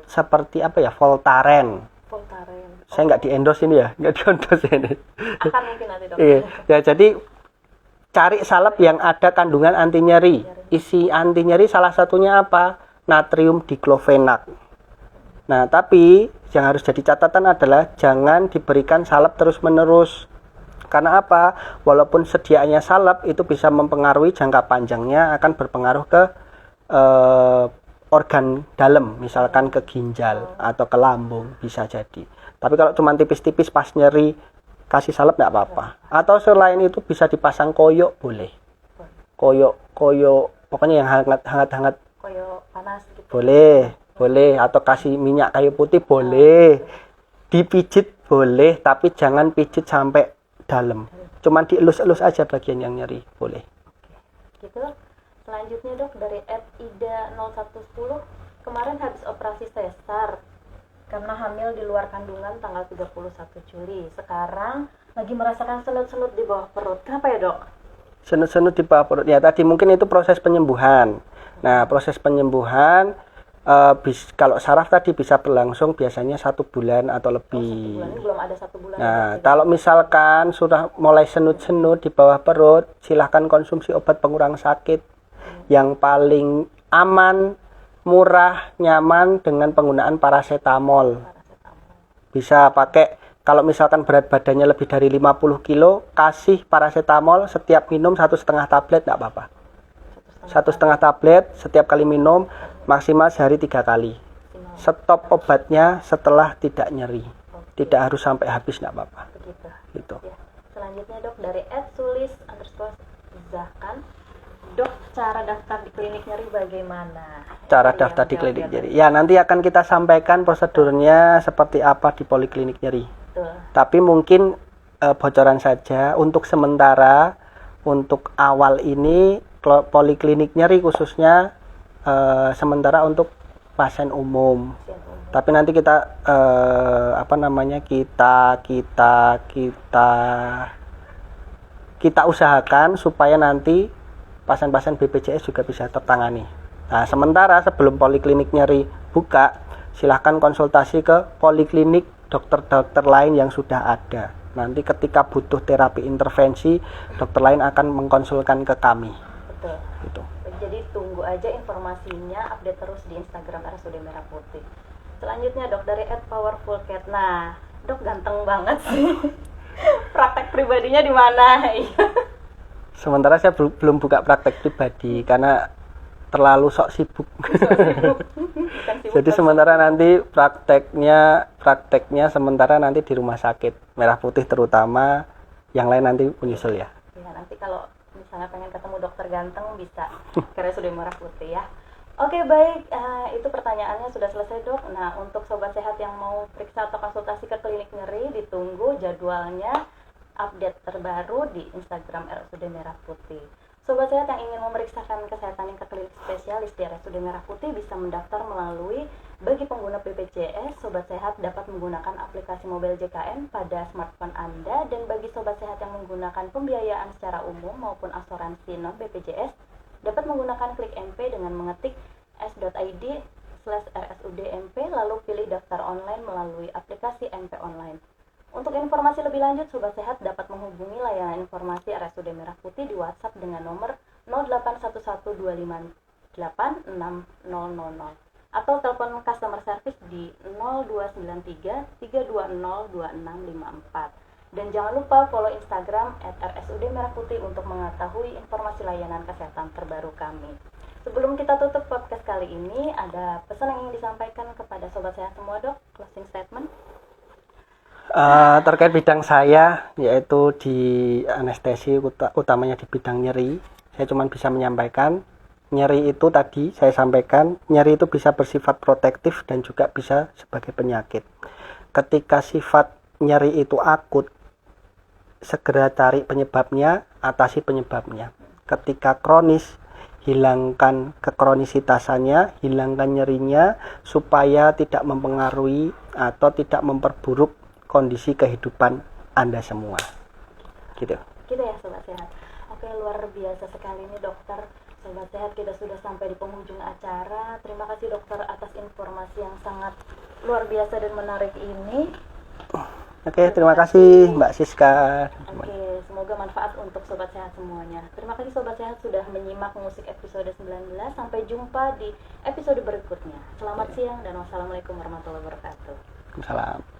seperti apa ya, Voltaren. Saya nggak di-endorse ini ya, nggak di-endorse ini. Akan mungkin nanti, Dok. Iya. Ya, jadi cari salep yang ada kandungan anti nyeri. Isi anti nyeri salah satunya apa? Natrium diklofenak. Nah, tapi yang harus jadi catatan adalah jangan diberikan salep terus-menerus. Karena apa? Walaupun sediaannya salep itu bisa mempengaruhi jangka panjangnya, akan berpengaruh ke organ dalam, misalkan ke ginjal atau ke lambung, bisa jadi. Tapi kalau cuma tipis-tipis pas nyeri kasih salep enggak apa-apa. Atau selain itu bisa dipasang koyok boleh. Koyok pokoknya yang hangat-hangat. Koyok panas gitu. Boleh atau kasih minyak kayu putih boleh. Dipijit boleh, tapi jangan pijit sampai dalam. Cuman dielus-elus aja bagian yang nyeri, boleh. Oke. Gitu. Selanjutnya, Dok, dari @ida0110. Kemarin habis operasi sesar karena hamil di luar kandungan tanggal 31 Juli. Sekarang lagi merasakan senut-senut di bawah perut. Kenapa ya, Dok? Senut-senut di bawah perut. Ya, tadi mungkin itu proses penyembuhan. Nah, proses penyembuhan kalau saraf tadi bisa berlangsung biasanya 1 bulan atau lebih. 1 bulan, ini belum ada 1 bulan. Nah, kalau misalkan sudah mulai senut-senut di bawah perut, silahkan konsumsi obat pengurang sakit. Yang paling aman, murah, nyaman dengan penggunaan paracetamol. Bisa pakai, kalau misalkan berat badannya lebih dari 50 kilo, kasih paracetamol setiap minum 1,5 tablet, enggak apa-apa. 1,5 tablet setiap kali minum, maksimal sehari 3 kali. Stop obatnya setelah tidak nyeri. Tidak harus sampai habis, enggak apa-apa. Begitu. Gitu. Ya. Selanjutnya, Dok, dari @sulis_zakan. Dok, cara daftar di klinik nyeri bagaimana? Cara daftar di klinik nyeri. Ya, nanti akan kita sampaikan prosedurnya seperti apa di poliklinik nyeri. Betul. Tapi mungkin bocoran saja untuk sementara, untuk awal ini poliklinik nyeri khususnya sementara untuk pasien umum. Tapi nanti kita kita usahakan supaya nanti pasien-pasien BPJS juga bisa tertangani. Nah, sementara sebelum poliklinik nyeri buka, silahkan konsultasi ke poliklinik dokter-dokter lain yang sudah ada. Nanti ketika butuh terapi intervensi, dokter lain akan mengkonsulkan ke kami. Betul. Gitu. Jadi tunggu aja informasinya, update terus di Instagram RSUD Merah Putih. Selanjutnya, Dok, dari @powerfulcat. Nah, Dok ganteng banget sih. Praktek pribadinya di mana? Sementara saya belum buka praktek pribadi karena terlalu sok sibuk. Jadi sementara nanti prakteknya sementara nanti di rumah sakit Merah Putih terutama, yang lain nanti menyusul ya. Ya, nanti kalau misalnya pengen ketemu dokter ganteng bisa ke RSUD Merah Putih ya. Oke, baik, itu pertanyaannya sudah selesai, Dok. Nah, untuk sobat sehat yang mau periksa atau konsultasi ke klinik nyeri, ditunggu jadwalnya update terbaru di Instagram RSUD Merah Putih. Sobat sehat yang ingin memeriksakan kesehatan ke klinik spesialis di RSUD Merah Putih bisa mendaftar melalui, bagi pengguna BPJS, sobat sehat dapat menggunakan aplikasi Mobile JKN pada smartphone Anda, dan bagi sobat sehat yang menggunakan pembiayaan secara umum maupun asuransi non BPJS dapat menggunakan klik MP dengan mengetik s.id/rsudmp lalu pilih daftar online melalui aplikasi MP Online. Untuk informasi lebih lanjut, sobat sehat dapat menghubungi layanan informasi RSUD Merah Putih di WhatsApp dengan nomor 0811258600 atau telepon customer service di 0293 320 2654. Dan jangan lupa follow Instagram @RSUD Merah Putih untuk mengetahui informasi layanan kesehatan terbaru kami. Sebelum kita tutup podcast kali ini, ada pesan yang ingin disampaikan kepada sobat sehat semua, Dok? Closing statement. Terkait bidang saya, yaitu di anestesi, utamanya di bidang nyeri, saya cuma bisa menyampaikan nyeri itu tadi saya sampaikan, nyeri itu bisa bersifat protektif dan juga bisa sebagai penyakit. Ketika sifat nyeri itu akut, segera cari penyebabnya, atasi penyebabnya. Ketika kronis, hilangkan kekronisitasannya, hilangkan nyerinya supaya tidak mempengaruhi atau tidak memperburuk kondisi kehidupan Anda semua. Gitu ya sobat sehat. Oke, luar biasa sekali nih dokter. Sobat sehat, kita sudah sampai di penghujung acara. Terima kasih dokter atas informasi yang sangat luar biasa dan menarik ini. Oke, terima kasih Mbak Siska. Oke, semoga manfaat untuk sobat sehat semuanya. Terima kasih sobat sehat sudah menyimak musik episode 19. Sampai jumpa di episode berikutnya. Selamat siang dan wassalamualaikum warahmatullahi wabarakatuh. Salam.